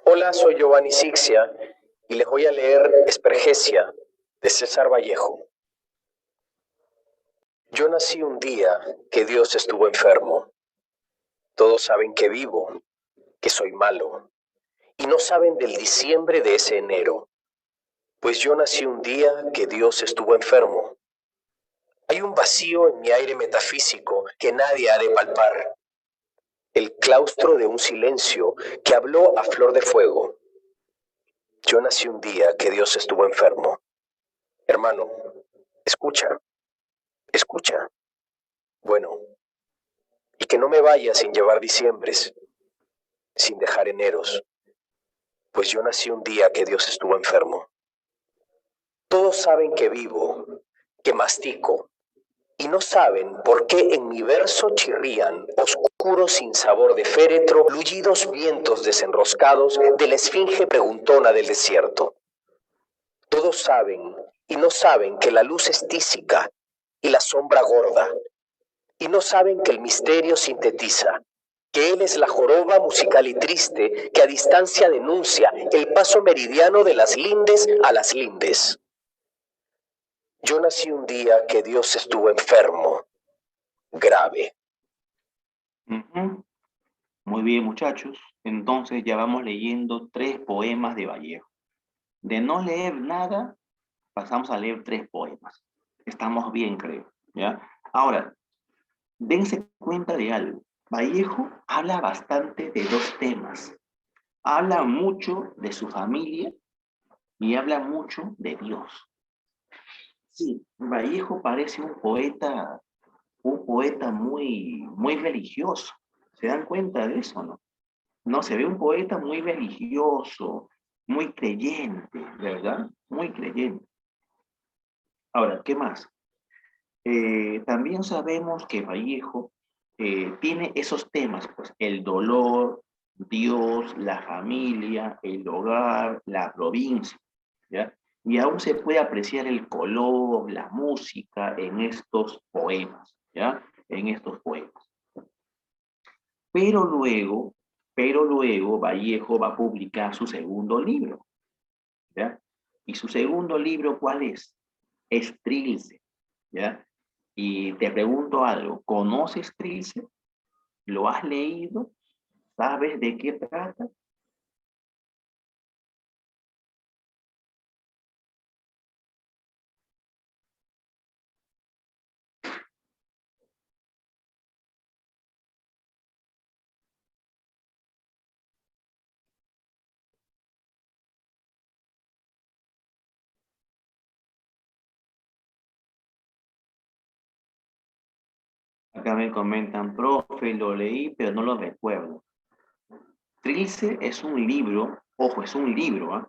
Hola, soy Giovanni Sixia y les voy a leer Espergesia de César Vallejo. Yo nací un día que Dios estuvo enfermo. Todos saben que vivo, que soy malo, y no saben del diciembre de ese enero, pues yo nací un día que Dios estuvo enfermo. Hay un vacío en mi aire metafísico que nadie ha de palpar, el claustro de un silencio que habló a flor de fuego. Yo nací un día que Dios estuvo enfermo. Hermano, escucha, escucha. Bueno, y que no me vaya sin llevar diciembres, sin dejar eneros, pues yo nací un día que Dios estuvo enfermo. Todos saben que vivo, que mastico, y no saben por qué en mi verso chirrían, oscuros sin sabor de féretro, lullidos vientos desenroscados de la esfinge preguntona del desierto. Todos saben y no saben que la luz es tísica y la sombra gorda, y no saben que el misterio sintetiza, que él es la joroba musical y triste que a distancia denuncia el paso meridiano de las lindes a las lindes. Yo nací un día que Dios estuvo enfermo, grave. Muy bien, muchachos. Entonces ya vamos leyendo 3 poemas de Vallejo. De no leer nada, pasamos a leer 3 poemas. Estamos bien, creo. ¿Ya? Ahora, dense cuenta de algo. Vallejo habla bastante de 2 temas. Habla mucho de su familia y habla mucho de Dios. Sí, Vallejo parece un poeta muy religioso. ¿Se dan cuenta de eso, no? No, se ve un poeta muy religioso, muy creyente, ¿verdad? Muy creyente. Ahora, ¿qué más? También sabemos que Vallejo tiene esos temas, pues el dolor, Dios, la familia, el hogar, la provincia, ¿ya? Y aún se puede apreciar el color, la música en estos poemas, ¿ya? En estos poemas. Pero luego, Vallejo va a publicar su segundo libro, ¿ya? Y su segundo libro, ¿cuál es? Es Trilce, ¿ya? Y te pregunto algo, ¿conoces Trilce? ¿Lo has leído? ¿Sabes de qué trata? Acá me comentan, profe, lo leí, pero no lo recuerdo. Trilce es un libro, ojo, es un libro, ¿eh?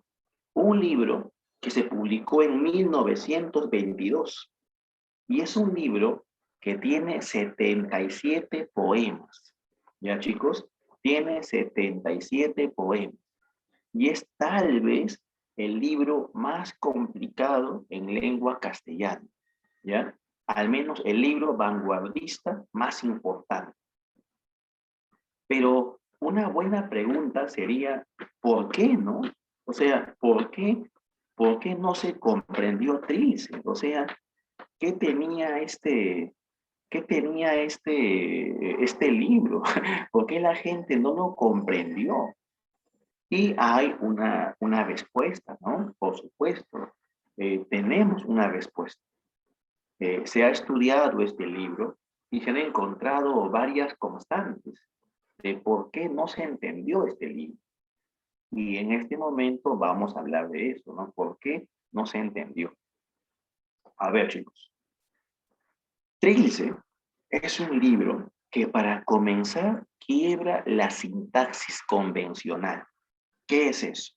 Un libro que se publicó en 1922. Y es un libro que tiene 77 poemas. ¿Ya, chicos? Tiene 77 poemas. Y es tal vez el libro más complicado en lengua castellana. ¿Ya? Al menos el libro vanguardista más importante. Pero una buena pregunta sería, ¿por qué no? O sea, por qué no se comprendió Trilce? O sea, ¿qué tenía este libro? ¿Por qué la gente no lo comprendió? Y hay una respuesta, ¿no? Por supuesto, tenemos una respuesta. Se ha estudiado este libro y se han encontrado varias constantes de por qué no se entendió este libro. Y en este momento vamos a hablar de eso, ¿no? ¿Por qué no se entendió? A ver, chicos. Trilce es un libro que para comenzar quiebra la sintaxis convencional. ¿Qué es eso?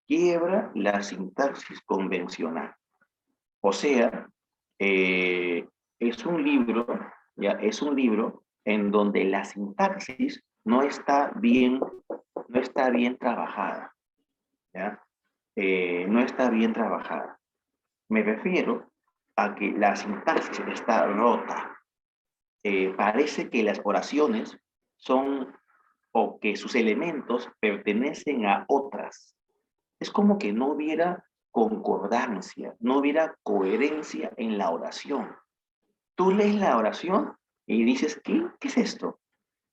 Quiebra la sintaxis convencional. O sea, es un libro, ya es un libro en donde la sintaxis no está bien trabajada, ¿ya? No está bien trabajada. Me refiero a que la sintaxis está rota. Parece que las oraciones son o que sus elementos pertenecen a otras. Es como que no hubiera concordancia, no hubiera coherencia en la oración. Tú lees la oración y dices, ¿qué es esto?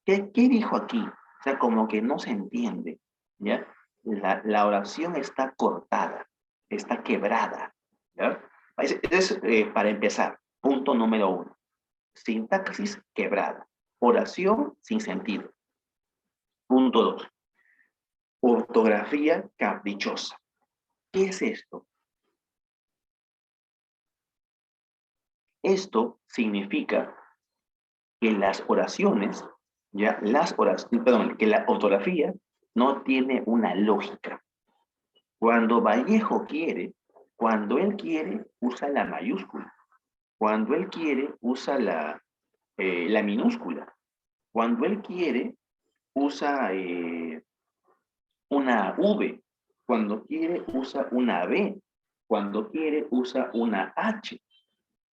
¿Qué dijo aquí? O sea, como que no se entiende, ¿ya? La oración está cortada, está quebrada, ¿ya? Es, para empezar, punto número 1. Sintaxis quebrada. Oración sin sentido. Punto 2. Ortografía caprichosa. ¿Qué es esto? Esto significa que las oraciones, ya, que la ortografía no tiene una lógica. Cuando Vallejo quiere, cuando él quiere, usa la mayúscula. Cuando él quiere, usa la minúscula. Cuando él quiere, usa una V. Cuando quiere, usa una B. Cuando quiere, usa una H.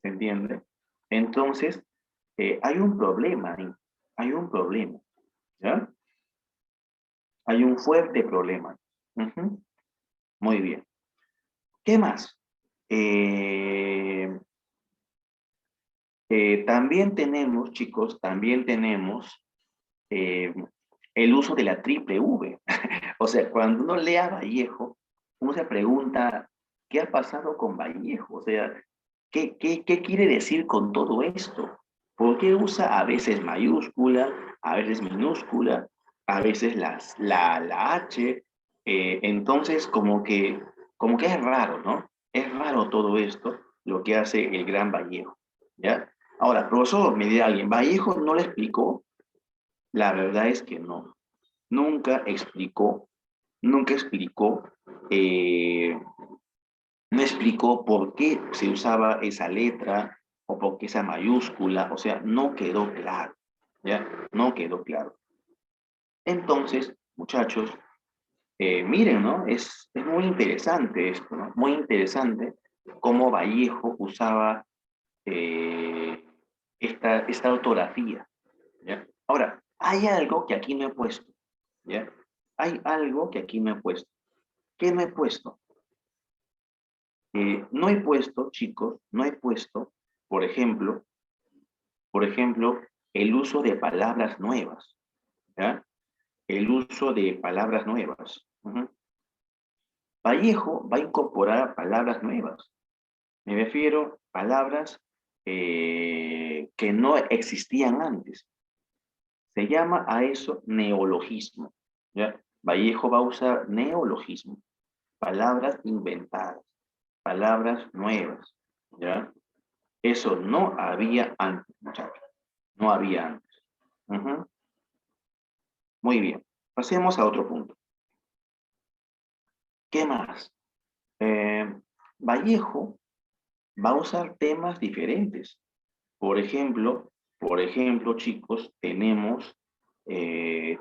¿Se entiende? Entonces, hay un problema ahí. Hay un problema. ¿Ya? Hay un fuerte problema. Uh-huh. Muy bien. ¿Qué más? También tenemos, chicos, también tenemos el uso de la triple V. O sea, cuando uno lee a Vallejo, uno se pregunta, ¿qué ha pasado con Vallejo? O sea, ¿qué quiere decir con todo esto? ¿Por qué usa a veces mayúscula, a veces minúscula, a veces la H? Entonces, como que es raro, ¿no? Es raro todo esto, lo que hace el gran Vallejo, ¿ya? Ahora, profesor, me dirá alguien, ¿Vallejo no le explicó? La verdad es que no. Nunca explicó, no explicó por qué se usaba esa letra o por qué esa mayúscula, o sea, no quedó claro, ¿ya? No quedó claro. Entonces, muchachos, miren, ¿no? Es muy interesante esto, ¿no? Muy interesante cómo Vallejo usaba esta ortografía, ¿ya? Ahora, hay algo que aquí no he puesto, ¿ya? Hay algo que aquí no he puesto. ¿Qué no he puesto? No he puesto, chicos, no he puesto, por ejemplo, el uso de palabras nuevas, ¿ya? El uso de palabras nuevas. Uh-huh. Vallejo va a incorporar palabras nuevas. Me refiero a palabras que no existían antes. Se llama a eso neologismo, ¿ya? Vallejo va a usar neologismo, palabras inventadas, palabras nuevas, ¿ya? Eso no había antes, muchachos. No había antes. Uh-huh. Muy bien. Pasemos a otro punto. ¿Qué más? Vallejo va a usar temas diferentes. Por ejemplo, chicos, tenemos el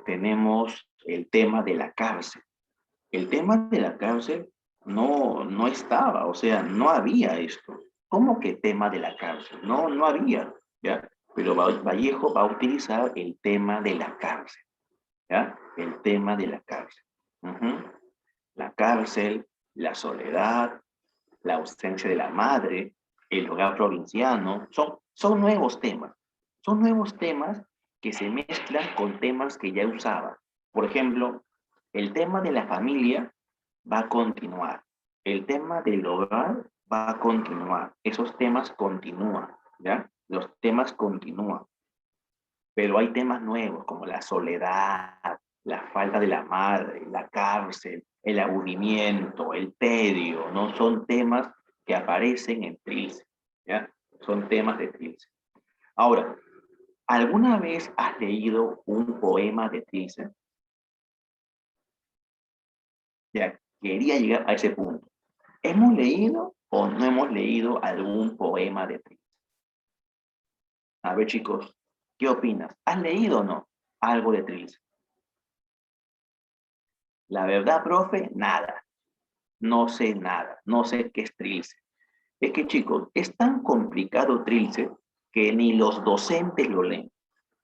tema de la cárcel. El tema de la cárcel no estaba, o sea, no había esto. ¿Cómo que tema de la cárcel? No había, ¿ya? Pero Vallejo va a utilizar el tema de la cárcel, ¿ya? El tema de la cárcel. Uh-huh. La cárcel, la soledad, la ausencia de la madre, el hogar provinciano, son nuevos temas. Son nuevos temas que se mezclan con temas que ya usaba. Por ejemplo, el tema de la familia va a continuar. El tema del hogar va a continuar. Esos temas continúan, ¿ya? Los temas continúan. Pero hay temas nuevos como la soledad, la falta de la madre, la cárcel, el aburrimiento, el tedio, ¿no? Son temas que aparecen en Trilce, ¿ya? Son temas de Trilce. Ahora, ¿alguna vez has leído un poema de Trilce? Ya, quería llegar a ese punto. ¿Hemos leído o no hemos leído algún poema de Trilce? A ver, chicos, ¿qué opinas? ¿Has leído o no algo de Trilce? La verdad, profe, nada. No sé nada. No sé qué es Trilce. Es que, chicos, es tan complicado Trilce que ni los docentes lo leen.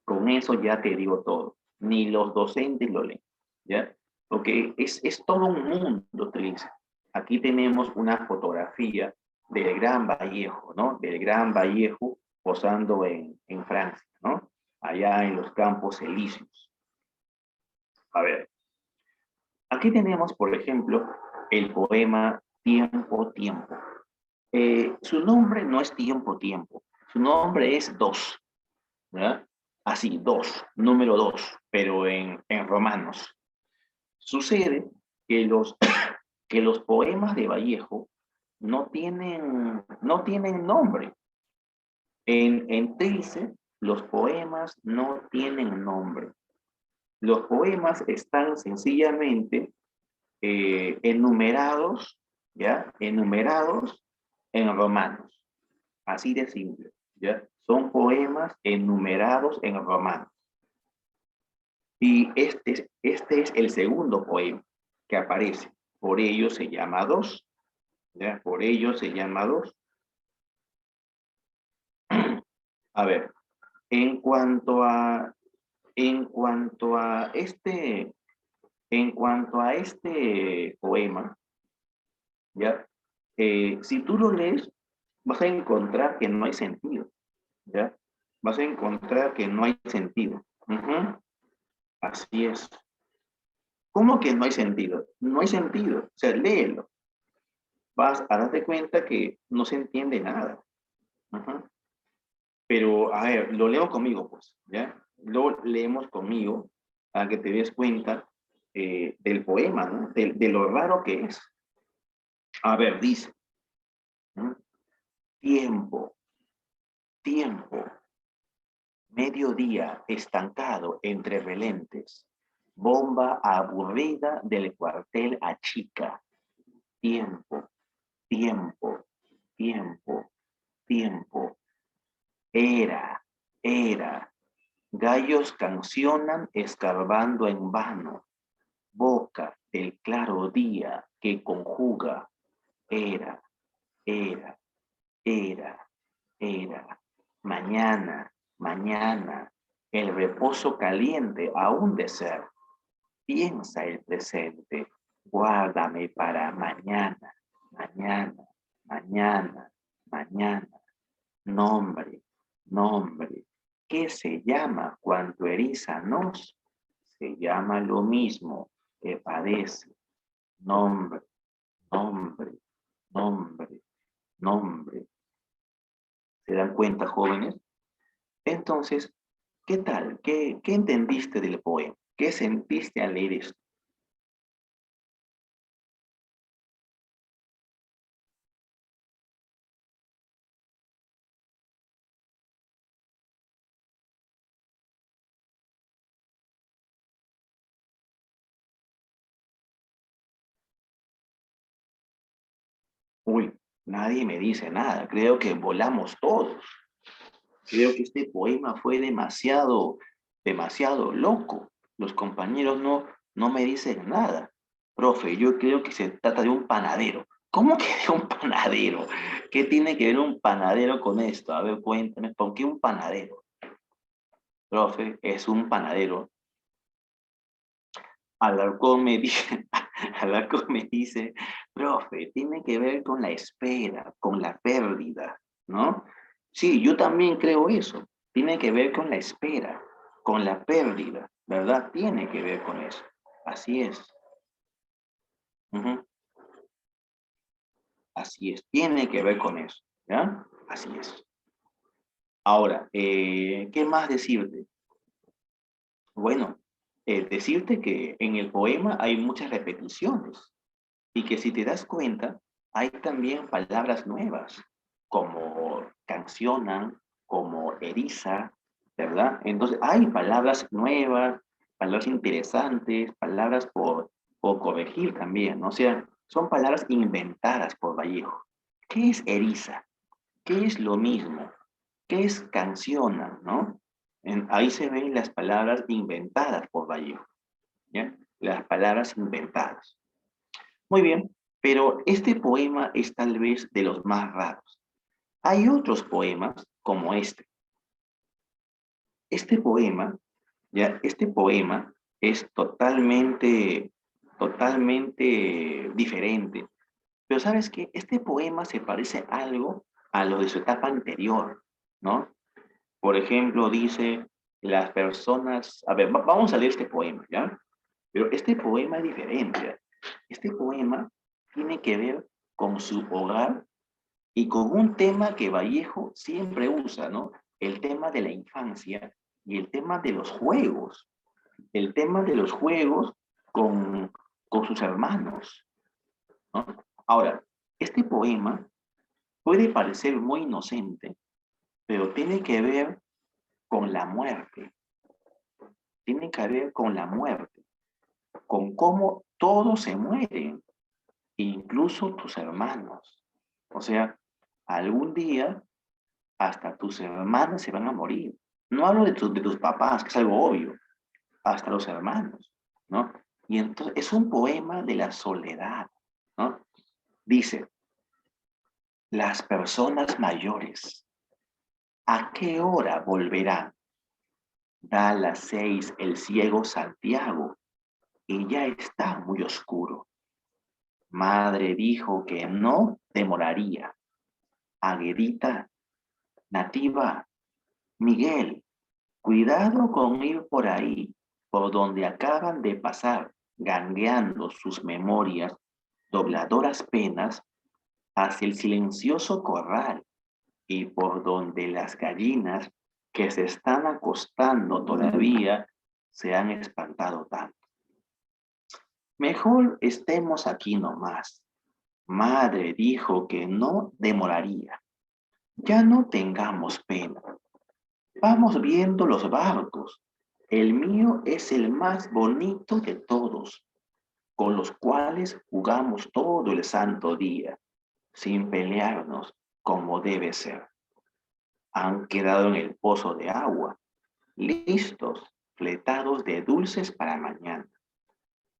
Con eso ya te digo todo. ni los docentes lo leen, ¿ya? Porque es todo un mundo, Trilce. Aquí tenemos una fotografía del Gran Vallejo, ¿no? Del Gran Vallejo posando en Francia, ¿no? Allá en los Campos Elíseos. A ver, aquí tenemos, por ejemplo, el poema Tiempo, Tiempo. Su nombre no es Tiempo, Tiempo. Su nombre es Dos, ¿verdad? Así, dos, número 2, pero en romanos. Sucede que que los poemas de Vallejo no tienen nombre. En Trilce, los poemas no tienen nombre. Los poemas están sencillamente enumerados, ¿ya? Enumerados en romanos. Así de simple, ¿ya? Son poemas enumerados en romanos. Y este es el segundo poema que aparece. Por ello se llama Dos, ¿ya? Por ello se llama Dos. A ver, en cuanto a este poema, ¿ya? Si tú lo lees, vas a encontrar que no hay sentido, ¿ya? Vas a encontrar que no hay sentido. Así es. ¿Cómo que no hay sentido? No hay sentido. O sea, léelo. Vas a darte cuenta que no se entiende nada. Pero, a ver, lo leo conmigo, pues, ¿ya? Lo leemos conmigo para que te des cuenta del poema, ¿no? De lo raro que es. A ver, dice, ¿no? Tiempo, tiempo, mediodía estancado entre relentes, bomba aburrida del cuartel achica. Tiempo, tiempo, tiempo, tiempo. Era, gallos cancionan escarbando en vano, boca del claro día que conjuga, era, mañana, mañana, el reposo caliente aún de ser, piensa el presente, guárdame para mañana, mañana, mañana, mañana, nombre, nombre, ¿qué se llama cuando eriza nos? Se llama lo mismo que padece, nombre, nombre, nombre, nombre. ¿Se dan cuenta, jóvenes? Entonces, ¿qué tal? ¿Qué entendiste del poema? ¿Qué sentiste al leer esto? Uy, nadie me dice nada. Creo que volamos todos. Creo que este poema fue demasiado loco. Los compañeros no me dicen nada. Profe, yo creo que se trata de un panadero. ¿Cómo que de un panadero? ¿Qué tiene que ver un panadero con esto? A ver, cuéntame, ¿por qué un panadero? Profe, es un panadero. Alarcón me dice, Alarcón me dice, profe, tiene que ver con la espera, con la pérdida, ¿no? Sí, yo también creo eso. Tiene que ver con la espera, con la pérdida, ¿verdad? Tiene que ver con eso. Así es. Así es, tiene que ver con eso, ¿ya? Así es. Ahora, ¿qué más decirte? Bueno, decirte que en el poema hay muchas repeticiones y que si te das cuenta, hay también palabras nuevas, como cancionan, como eriza, ¿verdad? Entonces, hay palabras nuevas, palabras interesantes, palabras por corregir también, ¿no? O sea, son palabras inventadas por Vallejo. ¿Qué es eriza? ¿Qué es lo mismo? ¿Qué es cancionan, no? Ahí se ven las palabras inventadas por Vallejo, ¿ya? Las palabras inventadas. Muy bien, pero este poema es tal vez de los más raros. Hay otros poemas como este. Este poema Ya, este poema es totalmente diferente. Pero ¿sabes qué? Este poema se parece algo a lo de su etapa anterior, ¿no? Por ejemplo, dice, las personas... A ver, vamos a leer este poema, ¿ya? Pero este poema es diferente. Este poema tiene que ver con su hogar y con un tema que Vallejo siempre usa, ¿no? El tema de la infancia y el tema de los juegos. El tema de los juegos con, con sus hermanos, ¿no? Ahora, este poema puede parecer muy inocente, pero tiene que ver con la muerte. Tiene que ver con la muerte, con cómo todos se mueren, incluso tus hermanos. O sea, algún día hasta tus hermanos se van a morir. No hablo de tus papás, que es algo obvio, hasta los hermanos, ¿no? Y entonces es un poema de la soledad, ¿no? Dice, las personas mayores, ¿a qué hora volverán? Da las 6 el ciego Santiago y ya está muy oscuro. Madre dijo que no demoraría. Aguedita, Nativa, Miguel, cuidado con ir por ahí, por donde acaban de pasar, gangueando sus memorias, dobladoras penas, hacia el silencioso corral y por donde las gallinas que se están acostando todavía se han espantado tanto. Mejor estemos aquí nomás. Madre dijo que no demoraría. Ya no tengamos pena. Vamos viendo los barcos. El mío es el más bonito de todos, con los cuales jugamos todo el santo día, sin pelearnos como debe ser. Han quedado en el pozo de agua, listos, fletados de dulces para mañana.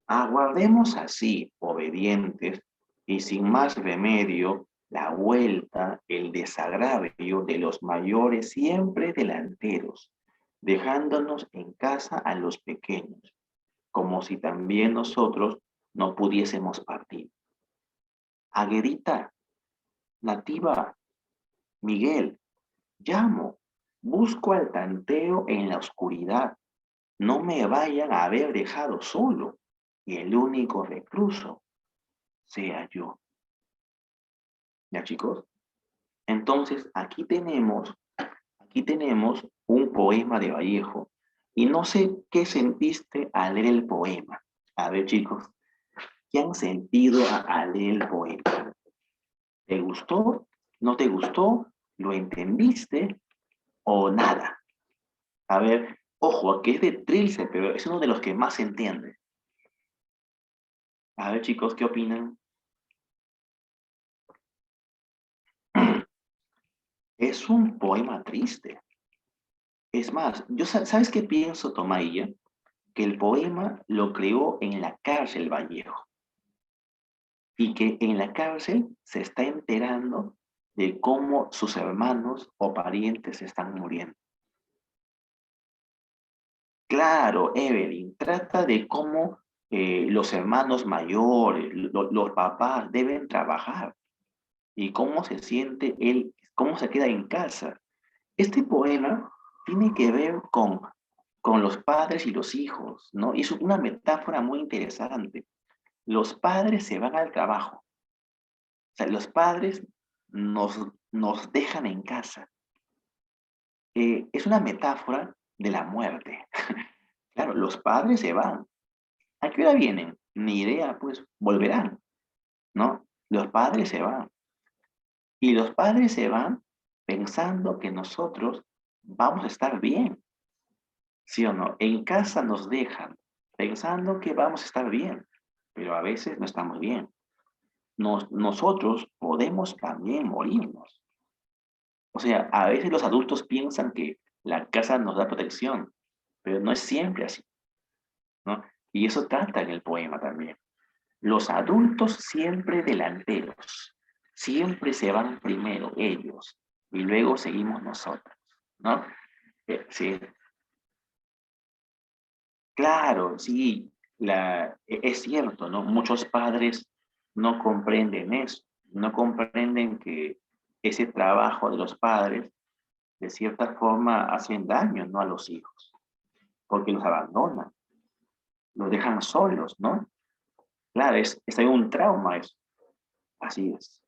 Aguardemos así, obedientes, y sin más remedio, la vuelta, el desagravio de los mayores siempre delanteros, dejándonos en casa a los pequeños, como si también nosotros no pudiésemos partir. Aguedita, Nativa, Miguel, llamo, busco al tanteo en la oscuridad, no me vayan a haber dejado solo, y el único recluso sea yo. ¿Ya, chicos? Entonces, aquí tenemos un poema de Vallejo. Y no sé qué sentiste al leer el poema. A ver, chicos, ¿qué han sentido al leer el poema? ¿Te gustó? ¿No te gustó? ¿Lo entendiste? ¿O nada? A ver, ojo, aquí es de Trilce, pero es uno de los que más se entiende. A ver, chicos, ¿qué opinan? Es un poema triste. Es más, ¿sabes qué pienso, Tomailla? Que el poema lo creó en la cárcel Vallejo y que en la cárcel se está enterando de cómo sus hermanos o parientes están muriendo. Claro, Evelyn, trata de cómo los hermanos mayores, los papás deben trabajar y cómo se siente él, cómo se queda en casa. Este poema tiene que ver con los padres y los hijos, ¿no? Y es una metáfora muy interesante. Los padres se van al trabajo, o sea, los padres nos, nos dejan en casa. Es una metáfora de la muerte. Claro, los padres se van. ¿A qué hora vienen? Ni idea, pues volverán, ¿no? Los padres se van. Y los padres se van pensando que nosotros vamos a estar bien, ¿sí o no? En casa nos dejan pensando que vamos a estar bien, pero a veces no estamos bien. Nosotros podemos también morirnos. O sea, a veces los adultos piensan que la casa nos da protección, pero no es siempre así, ¿no? Y eso trata en el poema también. Los adultos siempre delanteros, siempre se van primero ellos y luego seguimos nosotros, ¿no? Sí, Claro, sí, es cierto, ¿no? Muchos padres no comprenden eso, no comprenden que ese trabajo de los padres, de cierta forma, hacen daño, ¿no? A los hijos, porque los abandonan, los dejan solos, ¿no? Claro, es un trauma eso, así es.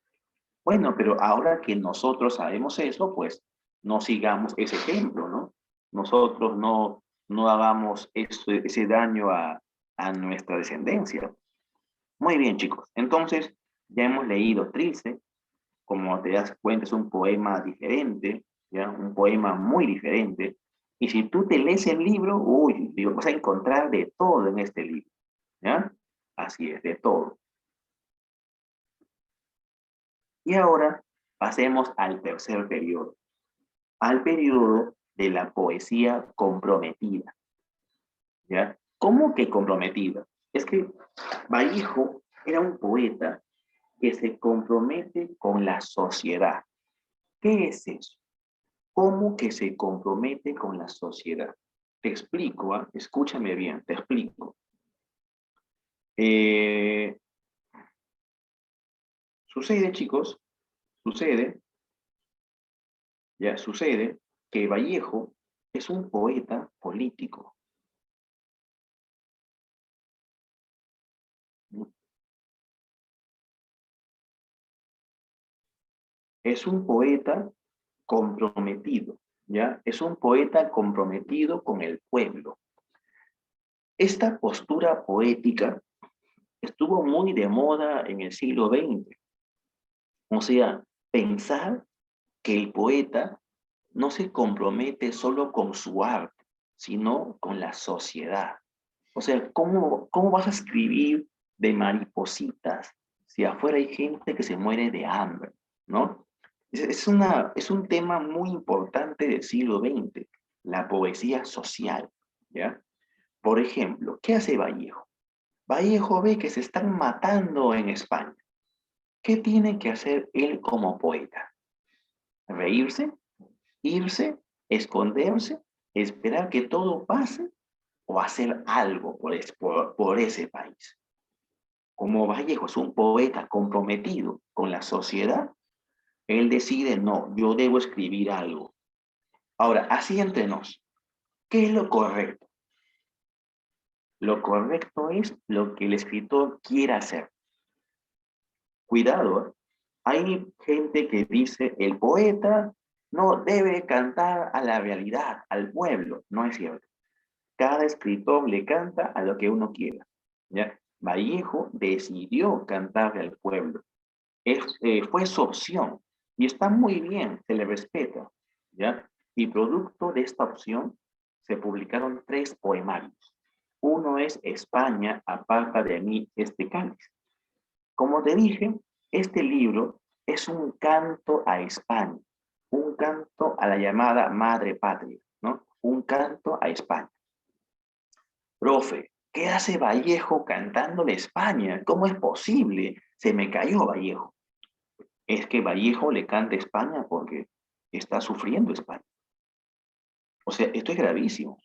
Bueno, pero ahora que nosotros sabemos eso, pues no sigamos ese ejemplo, ¿no? Nosotros no hagamos ese daño a nuestra descendencia. Muy bien, chicos. Entonces, ya hemos leído Trilce. Como te das cuenta, es un poema diferente, ¿ya? Un poema muy diferente. Y si tú te lees el libro, uy, digo, vas a encontrar de todo en este libro, ¿ya? Así es, de todo. Y ahora pasemos al tercer periodo, al periodo de la poesía comprometida, ¿ya? ¿Cómo que comprometida? Es que Vallejo era un poeta que se compromete con la sociedad. ¿Qué es eso? ¿Cómo que se compromete con la sociedad? Te explico, ¿ah? Escúchame bien, te explico. Eh, sucede, chicos, sucede, ya sucede que Vallejo es un poeta político. Es un poeta comprometido, ¿ya? Es un poeta comprometido con el pueblo. Esta postura poética estuvo muy de moda en el siglo XX. O sea, pensar que el poeta no se compromete solo con su arte, sino con la sociedad. O sea, ¿cómo vas a escribir de maripositas si afuera hay gente que se muere de hambre? ¿No? Es un tema muy importante del siglo XX, la poesía social, ¿ya? Por ejemplo, ¿qué hace Vallejo? Vallejo ve que se están matando en España. ¿Qué tiene que hacer él como poeta? ¿Reírse? ¿Irse? ¿Esconderse? ¿Esperar que todo pase? ¿O hacer algo por ese país? Como Vallejo es un poeta comprometido con la sociedad, él decide, no, yo debo escribir algo. Ahora, así entre nos, ¿qué es lo correcto? Lo correcto es lo que el escritor quiera hacer. Cuidado, ¿eh? Hay gente que dice, el poeta no debe cantar a la realidad, al pueblo. No es cierto. Cada escritor le canta a lo que uno quiera, ¿ya? Vallejo decidió cantarle al pueblo. Fue su opción y está muy bien, se le respeta, ¿ya? Y producto de esta opción se publicaron 3 poemarios. Uno es España, aparta de mí este cáliz. Como te dije, este libro es un canto a España, un canto a la llamada madre patria, ¿no? Un canto a España. Profe, ¿qué hace Vallejo cantándole España? ¿Cómo es posible? Se me cayó Vallejo. Es que Vallejo le canta España porque está sufriendo España. O sea, esto es gravísimo.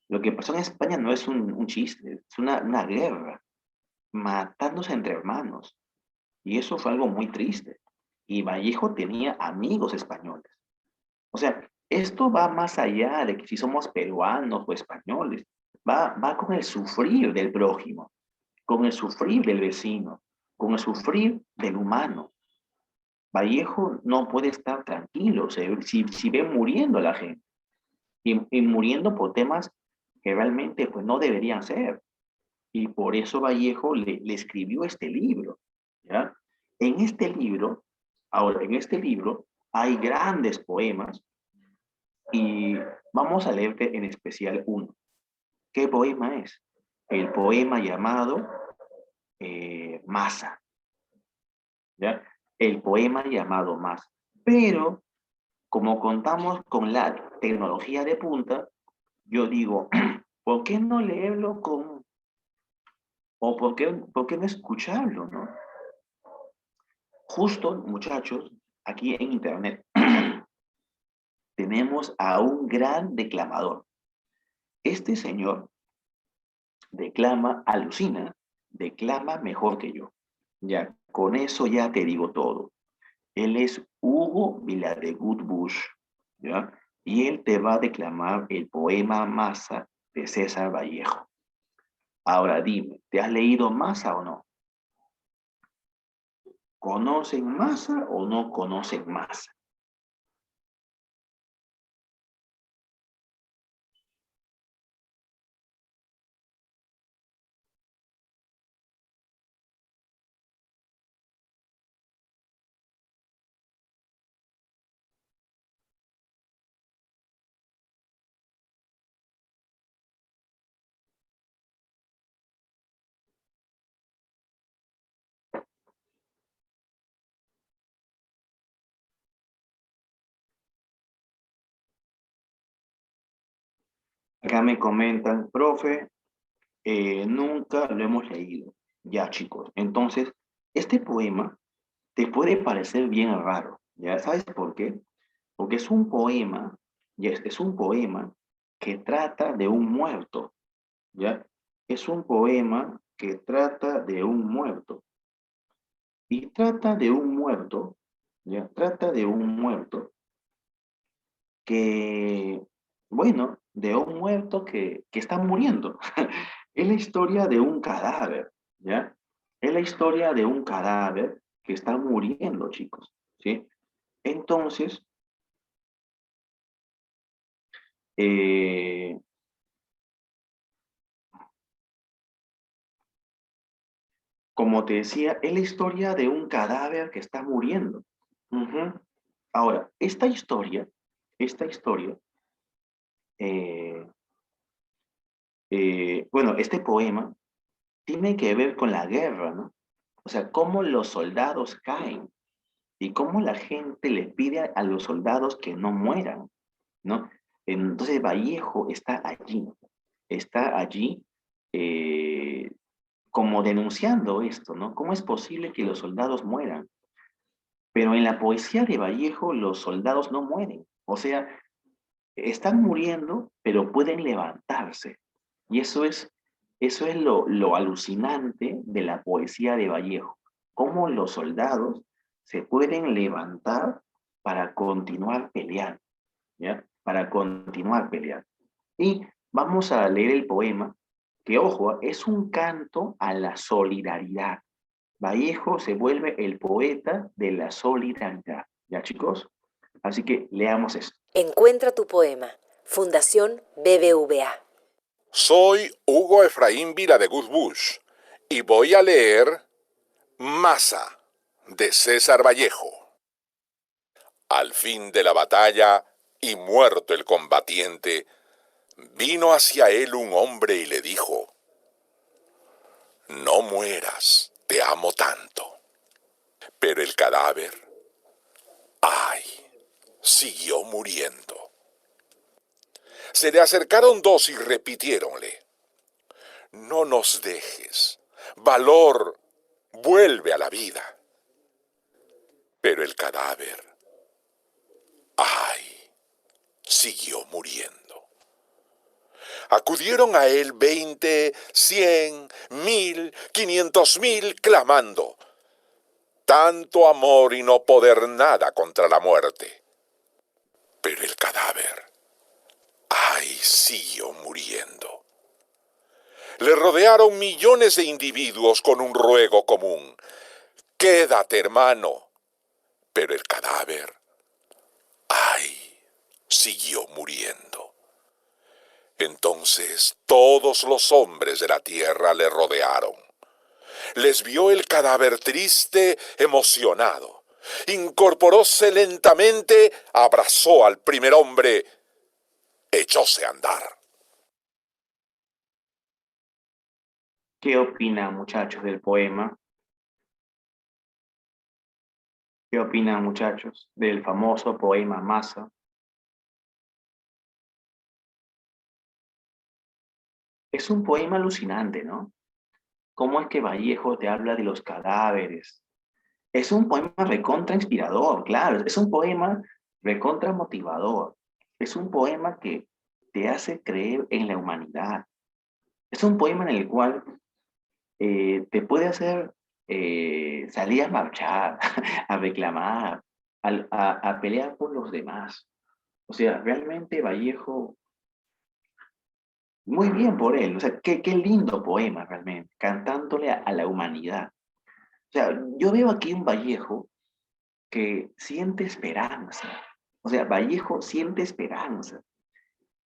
Lo que pasó en España no es un chiste, es una guerra, matándose entre hermanos. Y eso fue algo muy triste. Y Vallejo tenía amigos españoles. O sea, esto va más allá de que si somos peruanos o españoles. Va con el sufrir del prójimo, con el sufrir del vecino, con el sufrir del humano. Vallejo no puede estar tranquilo si ve muriendo a la gente y muriendo por temas que realmente pues, no deberían ser. Y por eso Vallejo le escribió este libro, ¿ya? En este libro, ahora, en este libro hay grandes poemas y vamos a leerte en especial uno. ¿Qué poema es? El poema llamado Masa, ¿ya? El poema llamado Masa. Pero, como contamos con la tecnología de punta, yo digo, ¿por qué no leerlo con, o por qué no escucharlo, no? Justo, muchachos, aquí en internet tenemos a un gran declamador. Este señor declama, alucina, declama mejor que yo. Ya, con eso ya te digo todo. Él es Hugo Viladegut Bush, ¿ya? Y él te va a declamar el poema Masa de César Vallejo. Ahora dime, ¿te has leído Masa o no? ¿Conocen Masa o no conocen Masa? Acá me comentan, profe, nunca lo hemos leído. Ya, chicos. Entonces, este poema te puede parecer bien raro. ¿Ya sabes por qué? Porque es un poema, y es un poema que trata de un muerto. ¿Ya? Es un poema que trata de un muerto. Y trata de un muerto, ¿ya? Trata de un muerto que, bueno, de un muerto que está muriendo. Es la historia de un cadáver, ¿ya? Es la historia de un cadáver que está muriendo, chicos, ¿sí? Entonces, eh, como te decía, es la historia de un cadáver que está muriendo. Ujú. Ahora, esta historia, eh, bueno, este poema tiene que ver con la guerra, ¿no? O sea, cómo los soldados caen y cómo la gente le pide a los soldados que no mueran, ¿no? Entonces Vallejo está allí eh, como denunciando esto, ¿no? ¿Cómo es posible que los soldados mueran? Pero en la poesía de Vallejo los soldados no mueren, o sea, están muriendo, pero pueden levantarse. Y eso es lo alucinante de la poesía de Vallejo, cómo los soldados se pueden levantar para continuar peleando, ¿ya? Para continuar peleando. Y vamos a leer el poema, que ojo, es un canto a la solidaridad. Vallejo se vuelve el poeta de la solidaridad, ¿ya chicos? Así que leamos esto. Encuentra tu poema. Fundación BBVA. Soy Hugo Efraín Viladegut Bush y voy a leer Masa de César Vallejo. Al fin de la batalla y muerto el combatiente, vino hacia él un hombre y le dijo: no mueras, te amo tanto. Pero el cadáver, ay, siguió muriendo. Se le acercaron dos y repitiéronle: no nos dejes, valor, vuelve a la vida. Pero el cadáver, ay, siguió muriendo. Acudieron a él 20, 100, 1000, 500,000, clamando: tanto amor y no poder nada contra la muerte. Pero el cadáver, ay, siguió muriendo. Le rodearon millones de individuos con un ruego común: quédate, hermano. Pero el cadáver, ay, siguió muriendo. Entonces todos los hombres de la tierra le rodearon. Les vio el cadáver triste, emocionado. Incorporóse lentamente, abrazó al primer hombre, echóse a andar. ¿Qué opinan, muchachos, del poema? ¿Qué opinan, muchachos, del famoso poema Masa? Es un poema alucinante, ¿no? ¿Cómo es que Vallejo te habla de los cadáveres? Es un poema recontra inspirador, claro. Es un poema recontra motivador. Es un poema que te hace creer en la humanidad. Es un poema en el cual te puede hacer salir a marchar, a reclamar, a pelear por los demás. O sea, realmente Vallejo, muy bien por él. O sea, qué lindo poema realmente, cantándole a la humanidad. O sea, yo veo aquí un Vallejo que siente esperanza. O sea, Vallejo siente esperanza.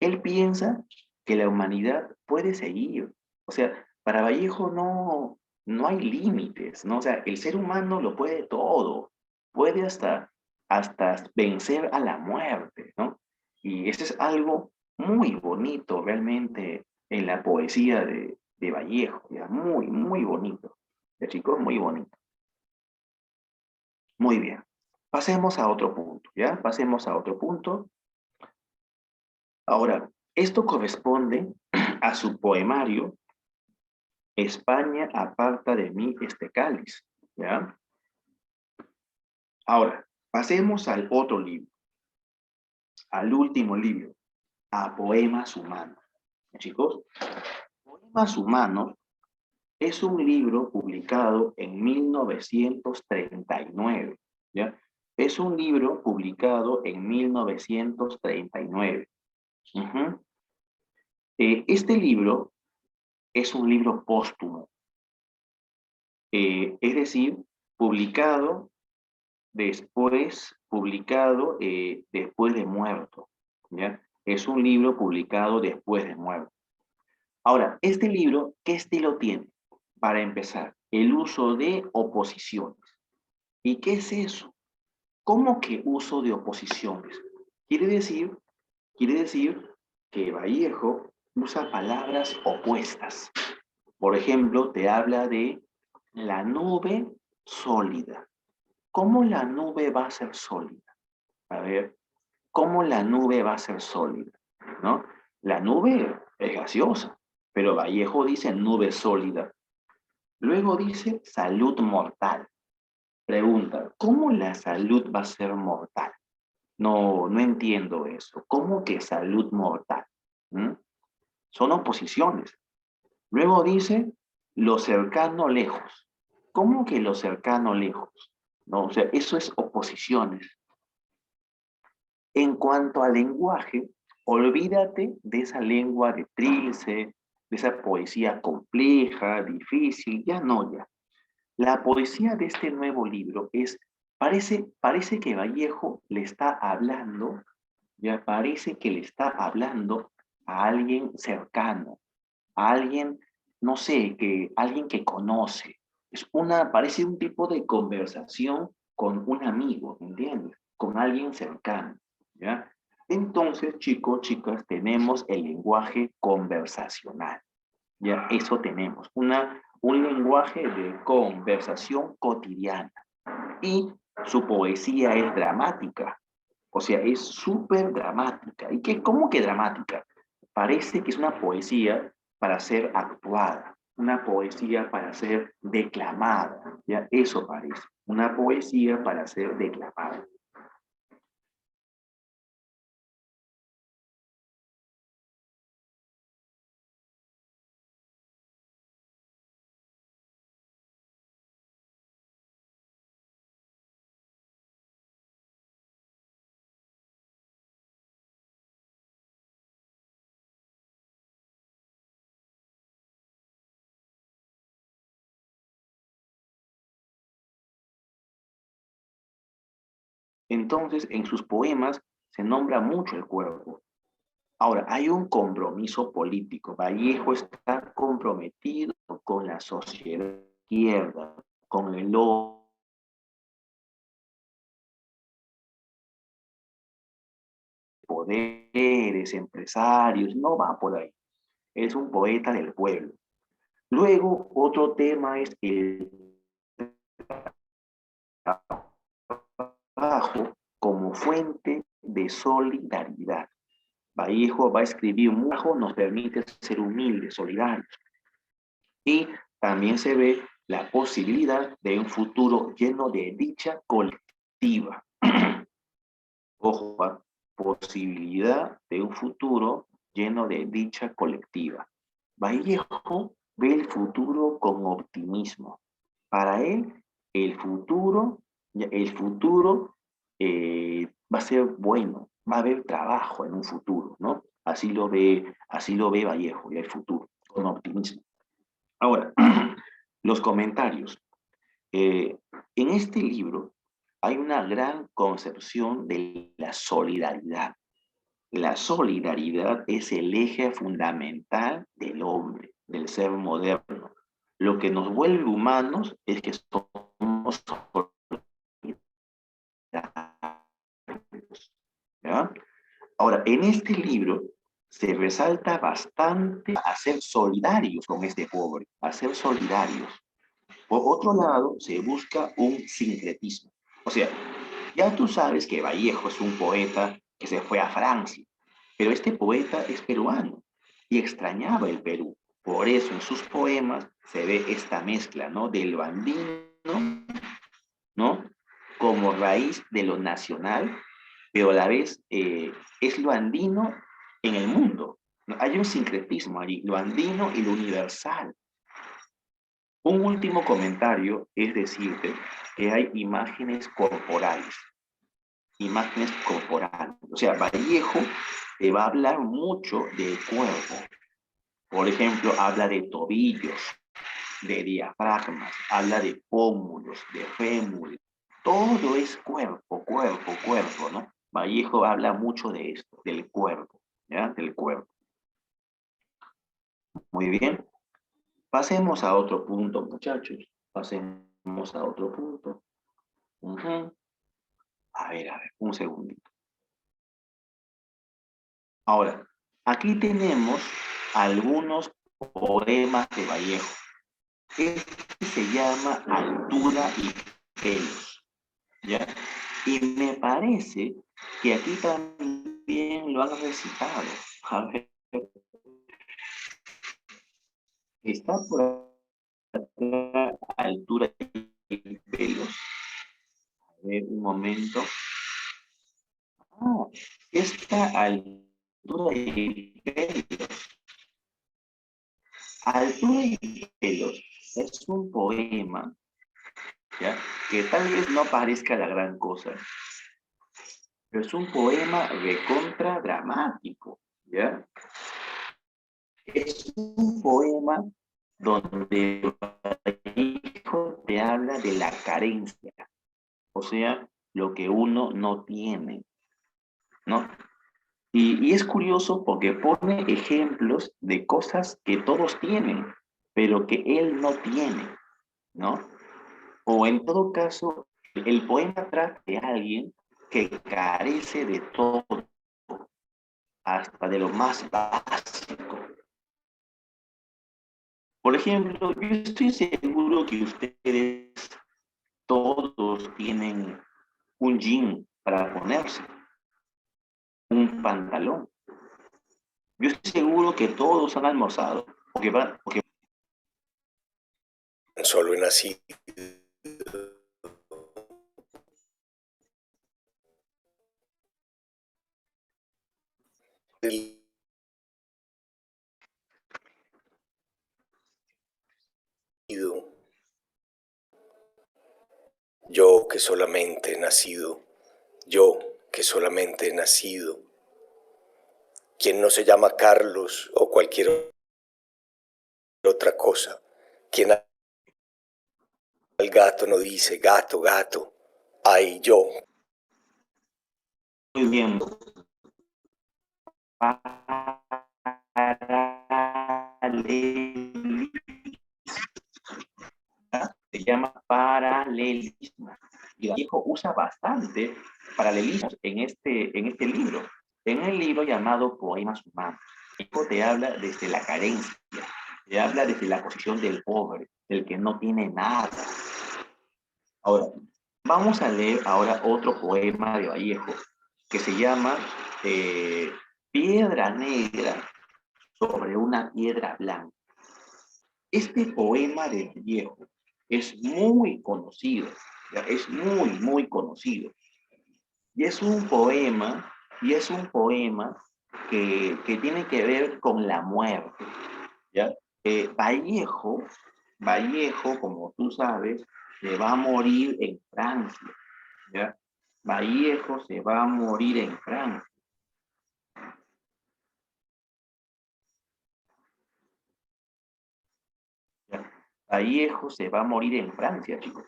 Él piensa que la humanidad puede seguir. O sea, para Vallejo no hay límites, ¿no? O sea, el ser humano lo puede todo, puede hasta vencer a la muerte, ¿no? Y eso es algo muy bonito realmente en la poesía de Vallejo, ya, muy bonito. Ya, chicos, muy bonito. Muy bien. Pasemos a otro punto, ¿ya? Pasemos a otro punto. Ahora, esto corresponde a su poemario España aparta de mí este cáliz, ¿ya? Ahora, pasemos al otro libro, al último libro, a Poemas Humanos. Chicos, Poemas Humanos es un libro publicado en 1939, ¿ya? Es un libro publicado en 1939. Ujú. Este libro es un libro póstumo, es decir, publicado después de muerto, ¿ya? Es un libro publicado después de muerto. Ahora, este libro, ¿qué estilo tiene? Para empezar, el uso de oposiciones. ¿Y qué es eso? ¿Cómo que uso de oposiciones? Quiere decir, quiere decir que Vallejo usa palabras opuestas. Por ejemplo, te habla de la nube sólida. ¿Cómo la nube va a ser sólida? A ver, ¿cómo la nube va a ser sólida? ¿No? La nube es gaseosa, pero Vallejo dice nube sólida. Luego dice salud mortal. Pregunta, ¿cómo la salud va a ser mortal? No entiendo eso. ¿Cómo que salud mortal? ¿Mm? Son oposiciones. Luego dice lo cercano lejos. ¿Cómo que lo cercano lejos? No, o sea, eso es oposiciones. En cuanto al lenguaje, olvídate de esa lengua de trilce, de esa poesía compleja, difícil, ya no, ya. La poesía de este nuevo libro parece que Vallejo le está hablando, ya parece que le está hablando a alguien cercano, a alguien, no sé, alguien que conoce. Parece un tipo de conversación con un amigo, ¿entiendes? Con alguien cercano, ¿ya? Entonces, chicos, chicas, tenemos el lenguaje conversacional, ¿ya? Eso tenemos, un lenguaje de conversación cotidiana. Y su poesía es dramática, o sea, es súper dramática. ¿Cómo que dramática? Parece que es una poesía para ser actuada, una poesía para ser declamada, ¿ya? Eso parece, una poesía para ser declamada. Entonces, en sus poemas se nombra mucho el cuerpo. Ahora, hay un compromiso político. Vallejo está comprometido con la sociedad izquierda, con el poderes, empresarios, no va por ahí. Es un poeta del pueblo. Luego, otro tema es el trabajo como fuente de solidaridad. Vallejo va a escribir un trabajo, nos permite ser humildes, solidarios. Y también se ve la posibilidad de un futuro lleno de dicha colectiva. Ojo, posibilidad de un futuro lleno de dicha colectiva. Vallejo ve el futuro con optimismo. Para él, el futuro va a ser bueno, va a haber trabajo en un futuro, ¿no? Así lo ve Vallejo, y el futuro, con optimismo. Ahora, los comentarios. En este libro hay una gran concepción de la solidaridad. La solidaridad es el eje fundamental del hombre, del ser moderno. Lo que nos vuelve humanos es que somos solidarios, ¿ya? Ahora, en este libro se resalta bastante a ser solidarios con este pobre, a ser solidarios. Por otro lado, se busca un sincretismo. O sea, ya tú sabes que Vallejo es un poeta que se fue a Francia, pero este poeta es peruano y extrañaba el Perú. Por eso en sus poemas se ve esta mezcla, ¿no? Del andino, ¿no? Como raíz de lo nacional, pero a la vez es lo andino en el mundo, ¿no? Hay un sincretismo allí, lo andino y lo universal. Un último comentario es decirte que hay imágenes corporales. Imágenes corporales. O sea, Vallejo te va a hablar mucho del cuerpo. Por ejemplo, habla de tobillos, de diafragmas, habla de pómulos, de fémures. Todo es cuerpo, cuerpo, cuerpo, ¿no? Vallejo habla mucho de esto, del cuerpo, ¿ya? Del cuerpo. Muy bien. Pasemos a otro punto, muchachos. Pasemos a otro punto. A ver, un segundito. Ahora, aquí tenemos algunos poemas de Vallejo. Este se llama Altura y Pelos, ¿ya? Y me parece que aquí también lo han recitado. A ver, está por acá, Altura y Pelos. A ver, un momento. Ah, esta Altura y Pelos. Altura y Pelos es un poema, ¿ya? Que tal vez no parezca la gran cosa, pero es un poema recontra dramático, ¿ya? Es un poema donde el hijo te habla de la carencia, o sea, lo que uno no tiene, ¿no? Y es curioso porque pone ejemplos de cosas que todos tienen, pero que él no tiene, ¿no? O en todo caso, el poema trata de alguien que carece de todo, hasta de lo más básico. Por ejemplo, yo estoy seguro que ustedes todos tienen un jean para ponerse, un pantalón. Yo estoy seguro que todos han almorzado, porque Solo he nacido. Yo que solamente he nacido, yo que solamente he nacido, quien no se llama Carlos o cualquier otra cosa, quien al gato no dice gato, gato, ay yo. muy bien. Se llama paralelismo. Y Vallejo usa bastante paralelismos en este libro. En el libro llamado Poemas Humanos, Vallejo te habla desde la carencia, te habla desde la posición del pobre, del que no tiene nada. Ahora, vamos a leer ahora otro poema de Vallejo que se llama Piedra Negra sobre una piedra blanca. Este poema de Vallejo es muy conocido, ¿ya? Es muy, muy conocido. Y es un poema que tiene que ver con la muerte, ¿ya? Vallejo, como tú sabes, se va a morir en Francia, ¿ya? Vallejo se va a morir en Francia. ¿Ya? Vallejo se va a morir en Francia, chicos.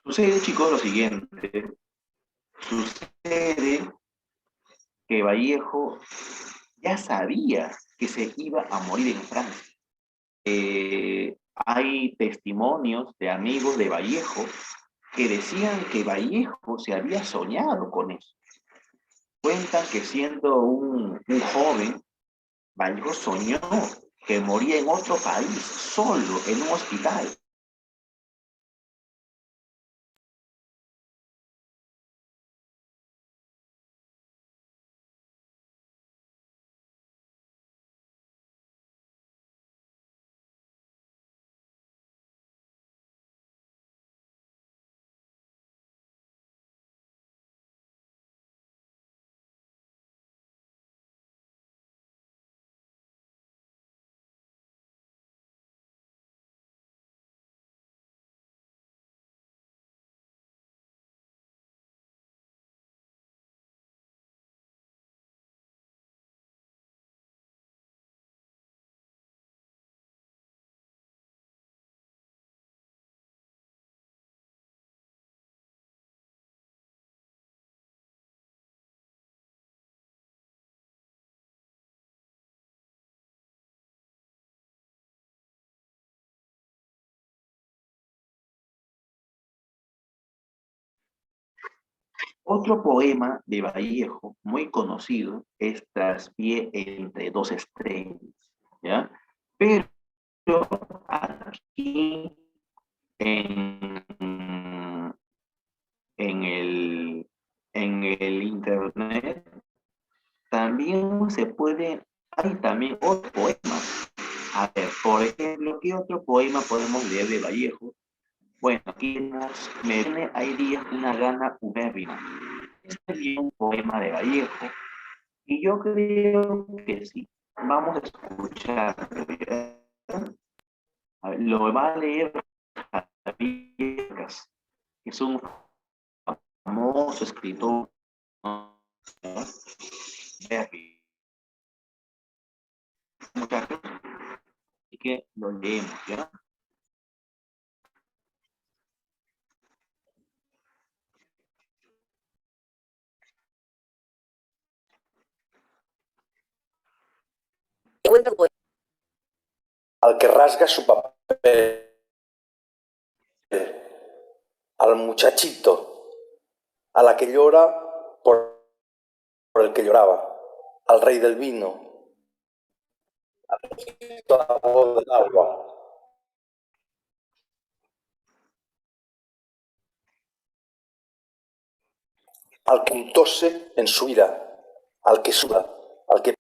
Sucede, chicos, lo siguiente. Sucede que Vallejo ya sabía que se iba a morir en Francia. Hay testimonios de amigos de Vallejo que decían que Vallejo se había soñado con eso. Cuentan que siendo un joven, Vallejo soñó que moría en otro país, solo, en un hospital. Otro poema de Vallejo muy conocido es Traspié entre dos estrellas, ¿ya? Pero aquí en, en el, en el internet también se puede, hay también otros poemas. A ver, por ejemplo, ¿qué otro poema podemos leer de Vallejo? Bueno, aquí me viene hay días una gana ubérrima. Este es un poema de Vallejo y yo creo que sí. Vamos a escuchar. A ver, lo va a leer Javier Vargas, que es un famoso escritor, ¿no? Así que lo leemos, ¿ya? Cuenta tu poema. Al que rasga su papel, al muchachito, a la que llora por el que lloraba, al rey del vino, al voz del agua, al que tose en su ira, al que suda, al que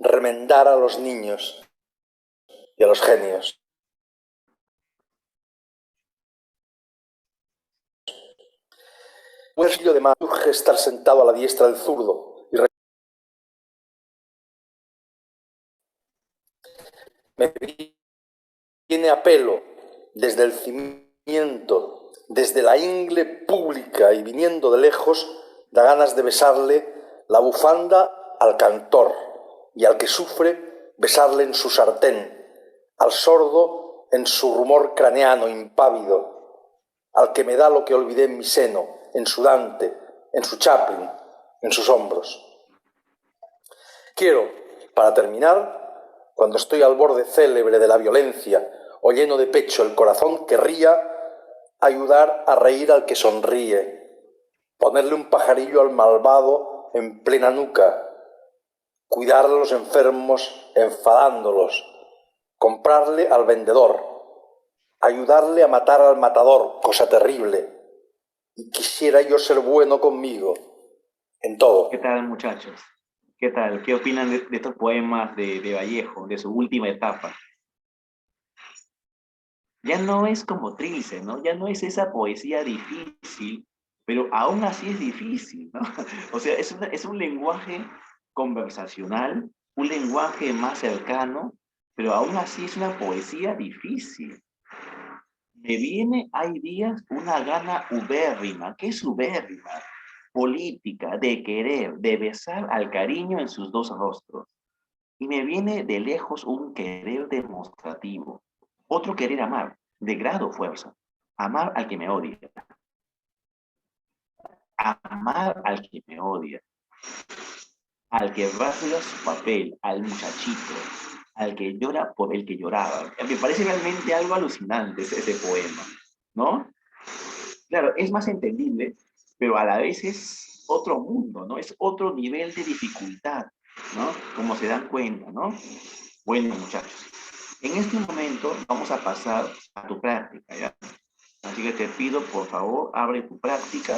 remendar a los niños y a los genios. Un siglo de más urge estar sentado a la diestra del zurdo y me viene a pelo desde el cimiento, desde la ingle pública y viniendo de lejos, da ganas de besarle la bufanda al cantor y al que sufre besarle en su sartén, al sordo en su rumor craneano impávido, al que me da lo que olvidé en mi seno, en su Dante, en su Chaplin, en sus hombros. Quiero, para terminar, cuando estoy al borde célebre de la violencia o lleno de pecho el corazón que ría, ayudar a reír al que sonríe, ponerle un pajarillo al malvado en plena nuca, cuidar a los enfermos enfadándolos, comprarle al vendedor, ayudarle a matar al matador, cosa terrible. Y quisiera yo ser bueno conmigo, en todo. ¿Qué tal, muchachos? ¿Qué tal? ¿Qué opinan de estos poemas de Vallejo, de su última etapa? Ya no es como Trilce, ¿no? Ya no es esa poesía difícil, pero aún así es difícil, ¿no? O sea, es un lenguaje conversacional, un lenguaje más cercano, pero aún así es una poesía difícil. Me viene, hay días, una gana ubérrima. ¿Qué es ubérrima? Política, de querer, de besar al cariño en sus dos rostros. Y me viene de lejos un querer demostrativo, otro querer amar, de grado fuerza, amar al que me odia, amar al que me odia, al que rasga su papel, al muchachito, al que llora por el que lloraba. Me parece realmente algo alucinante ese poema, ¿no? Claro, es más entendible, pero a la vez es otro mundo, ¿no? Es otro nivel de dificultad, ¿no? Como se dan cuenta, ¿no? Bueno, muchachos, en este momento vamos a pasar a tu práctica, ¿ya? Así que te pido, por favor, abre tu práctica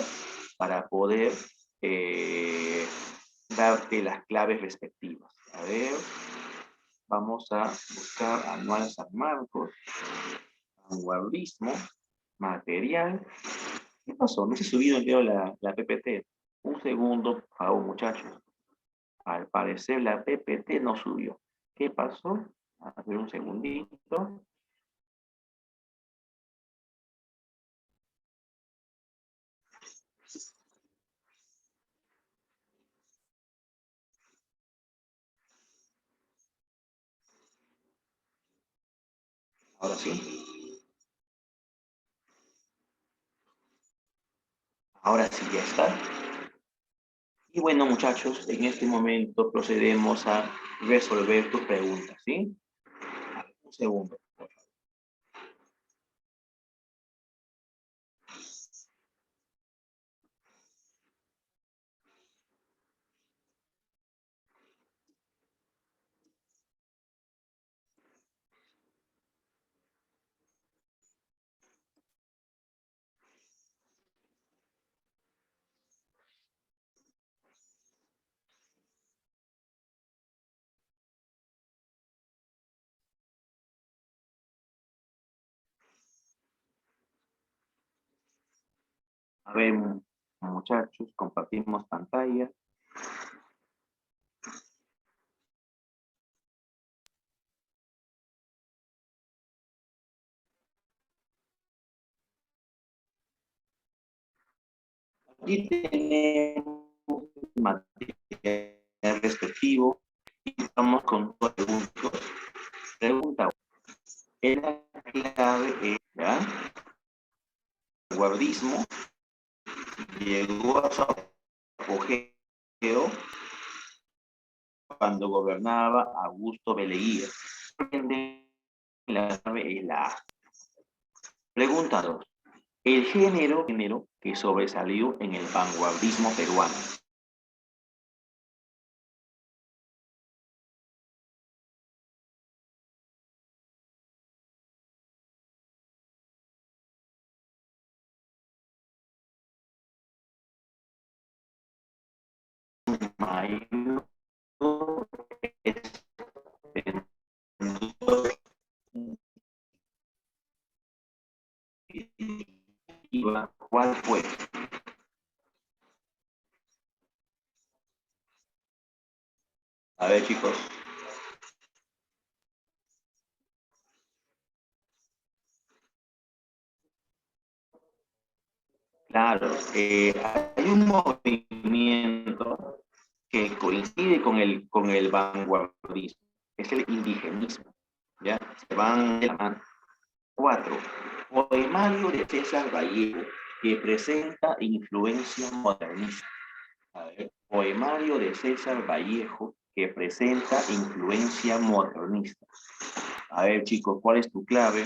para poder darte las claves respectivas. A ver, vamos a buscar Anual San Marcos, vanguardismo, material. ¿Qué pasó? No se ha subido el video la PPT. Un segundo, por favor, muchachos. Al parecer la PPT no subió. ¿Qué pasó? A ver, un segundito. Ahora sí. Ahora sí ya está. Y bueno, muchachos, en este momento procedemos a resolver tus preguntas, ¿sí? Un segundo. A ver, muchachos, compartimos pantalla. Aquí tenemos el material respectivo y vamos con dos preguntas. Pregunta 1. La clave es, ¿ya? El guardismo llegó a su apogeo cuando gobernaba Augusto Beleguía. La clave es la A. Pregunta 2. El género que sobresalió en el vanguardismo peruano. Mayor ¿cuál fue? A ver, chicos. Claro, hay un movimiento que coincide con el vanguardismo, es el indigenismo, ¿ya? Se van de la mano. 4. Poemario de César Vallejo, que presenta influencia modernista. A ver, poemario de César Vallejo, que presenta influencia modernista. A ver, chicos, ¿cuál es tu clave?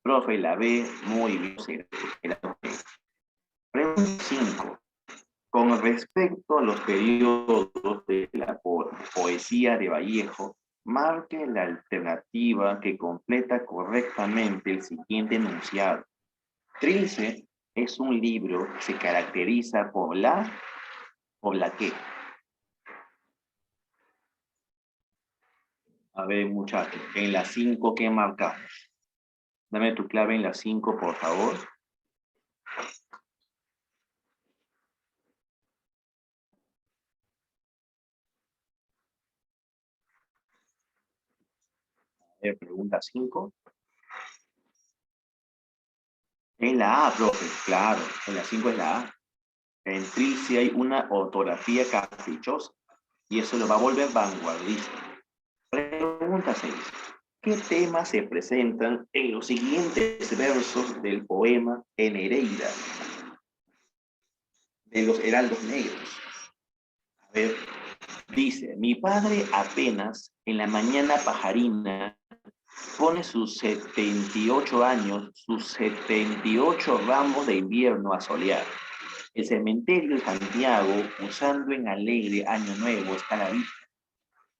Profe, la B, muy bien. Pregunta 5. Con respecto a los periodos de la poesía de Vallejo, Marque la alternativa que completa correctamente el siguiente enunciado. Trilce es un libro que se caracteriza por la qué. A ver, muchachos, en la 5, ¿qué marcamos? Dame tu clave en la 5, por favor. Pregunta 5. En la A, profe, claro, en la 5 es la A. En Trilce hay una ortografía caprichosa y eso lo va a volver vanguardista. Pregunta 6. ¿Qué temas se presentan en los siguientes versos del poema Enereida de los Heraldos Negros? A ver, dice, mi padre apenas en la mañana pajarina pone sus 78 años, sus 78 ramos de invierno a solear. El cementerio de Santiago, usando en alegre año nuevo, está a la vista.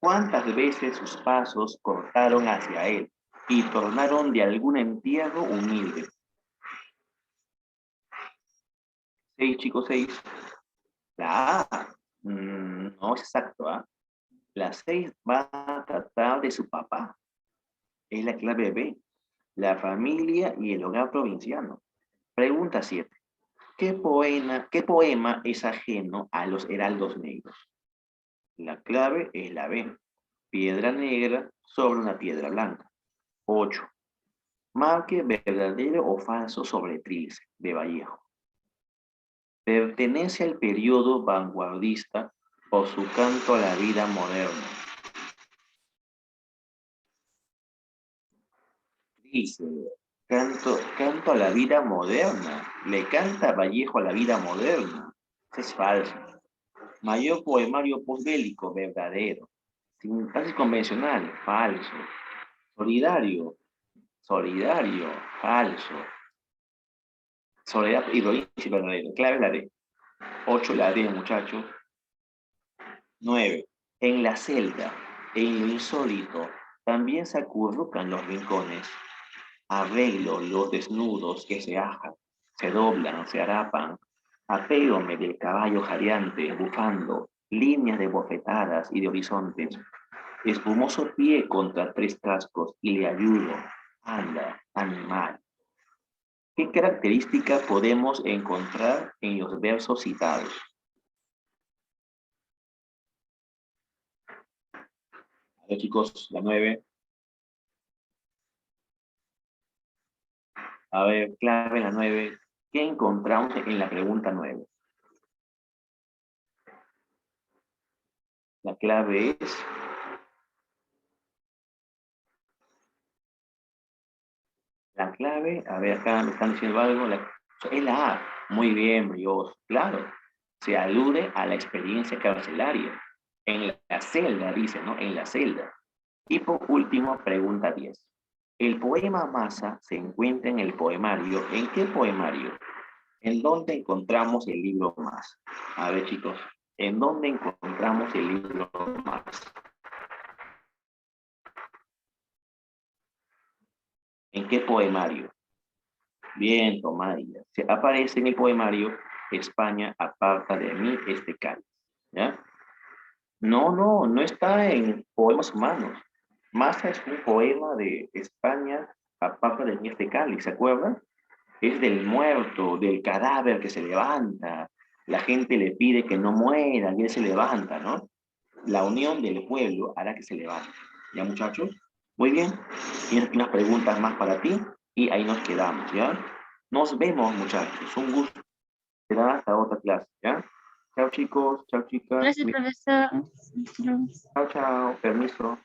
¿Cuántas veces sus pasos cortaron hacia él y tornaron de algún entierro humilde? 6, chicos, 6. La A, no es exacto, ¿ah? La 6 va a tratar de su papá. Es la clave B. La familia y el hogar provinciano. Pregunta 7. ¿Qué poema es ajeno a los heraldos negros? La clave es la B. Piedra negra sobre una piedra blanca. 8. Marque verdadero o falso sobre Trilce, de Vallejo. Pertenece al periodo vanguardista por su canto a la vida moderna. Dice, canto a la vida moderna. Le canta Vallejo a la vida moderna. Eso es falso. Mayor poemario posbélico, verdadero. Sintaxis convencional, falso. Solidario, falso. Soledad y provincia, verdadero. Clave la D. 8 la D, muchachos. 9. En la celda, en lo insólito, también se acurrucan los rincones. Arreglo los desnudos que se ajan, se doblan, se harapan. Apégome del caballo jadeante, bufando, líneas de bofetadas y de horizontes. Espumoso pie contra 3 cascos y le ayudo. Anda, animal. ¿Qué característica podemos encontrar en los versos citados? A ver, chicos, la 9. A ver, clave la 9. ¿Qué encontramos en la pregunta 9? La clave es... La clave, a ver, acá me están diciendo algo, es la A. Muy bien, brioso. Claro, se alude a la experiencia carcelaria. En la celda, dice, ¿no? En la celda. Y por último, pregunta 10. El poema Masa se encuentra en el poemario. ¿En qué poemario? ¿En dónde encontramos el libro Masa? A ver, chicos, ¿en dónde encontramos el libro Masa? ¿En qué poemario? Bien, Tomadilla. Se aparece en el poemario España aparta de mí este cáliz. ¿Ya? No está en Poemas Humanos. Masa es un poema de España aparta de mí este cáliz, ¿se acuerdan? Es del muerto, del cadáver que se levanta. La gente le pide que no muera y él se levanta, ¿no? La unión del pueblo hará que se levante. ¿Ya, muchachos? Muy bien. Tienes unas preguntas más para ti y ahí nos quedamos, ¿ya? Nos vemos, muchachos. Un gusto. Será hasta otra clase, ¿ya? Chao, chicos. Chao, chicas. Gracias, profesor. Chao, chao. Permiso.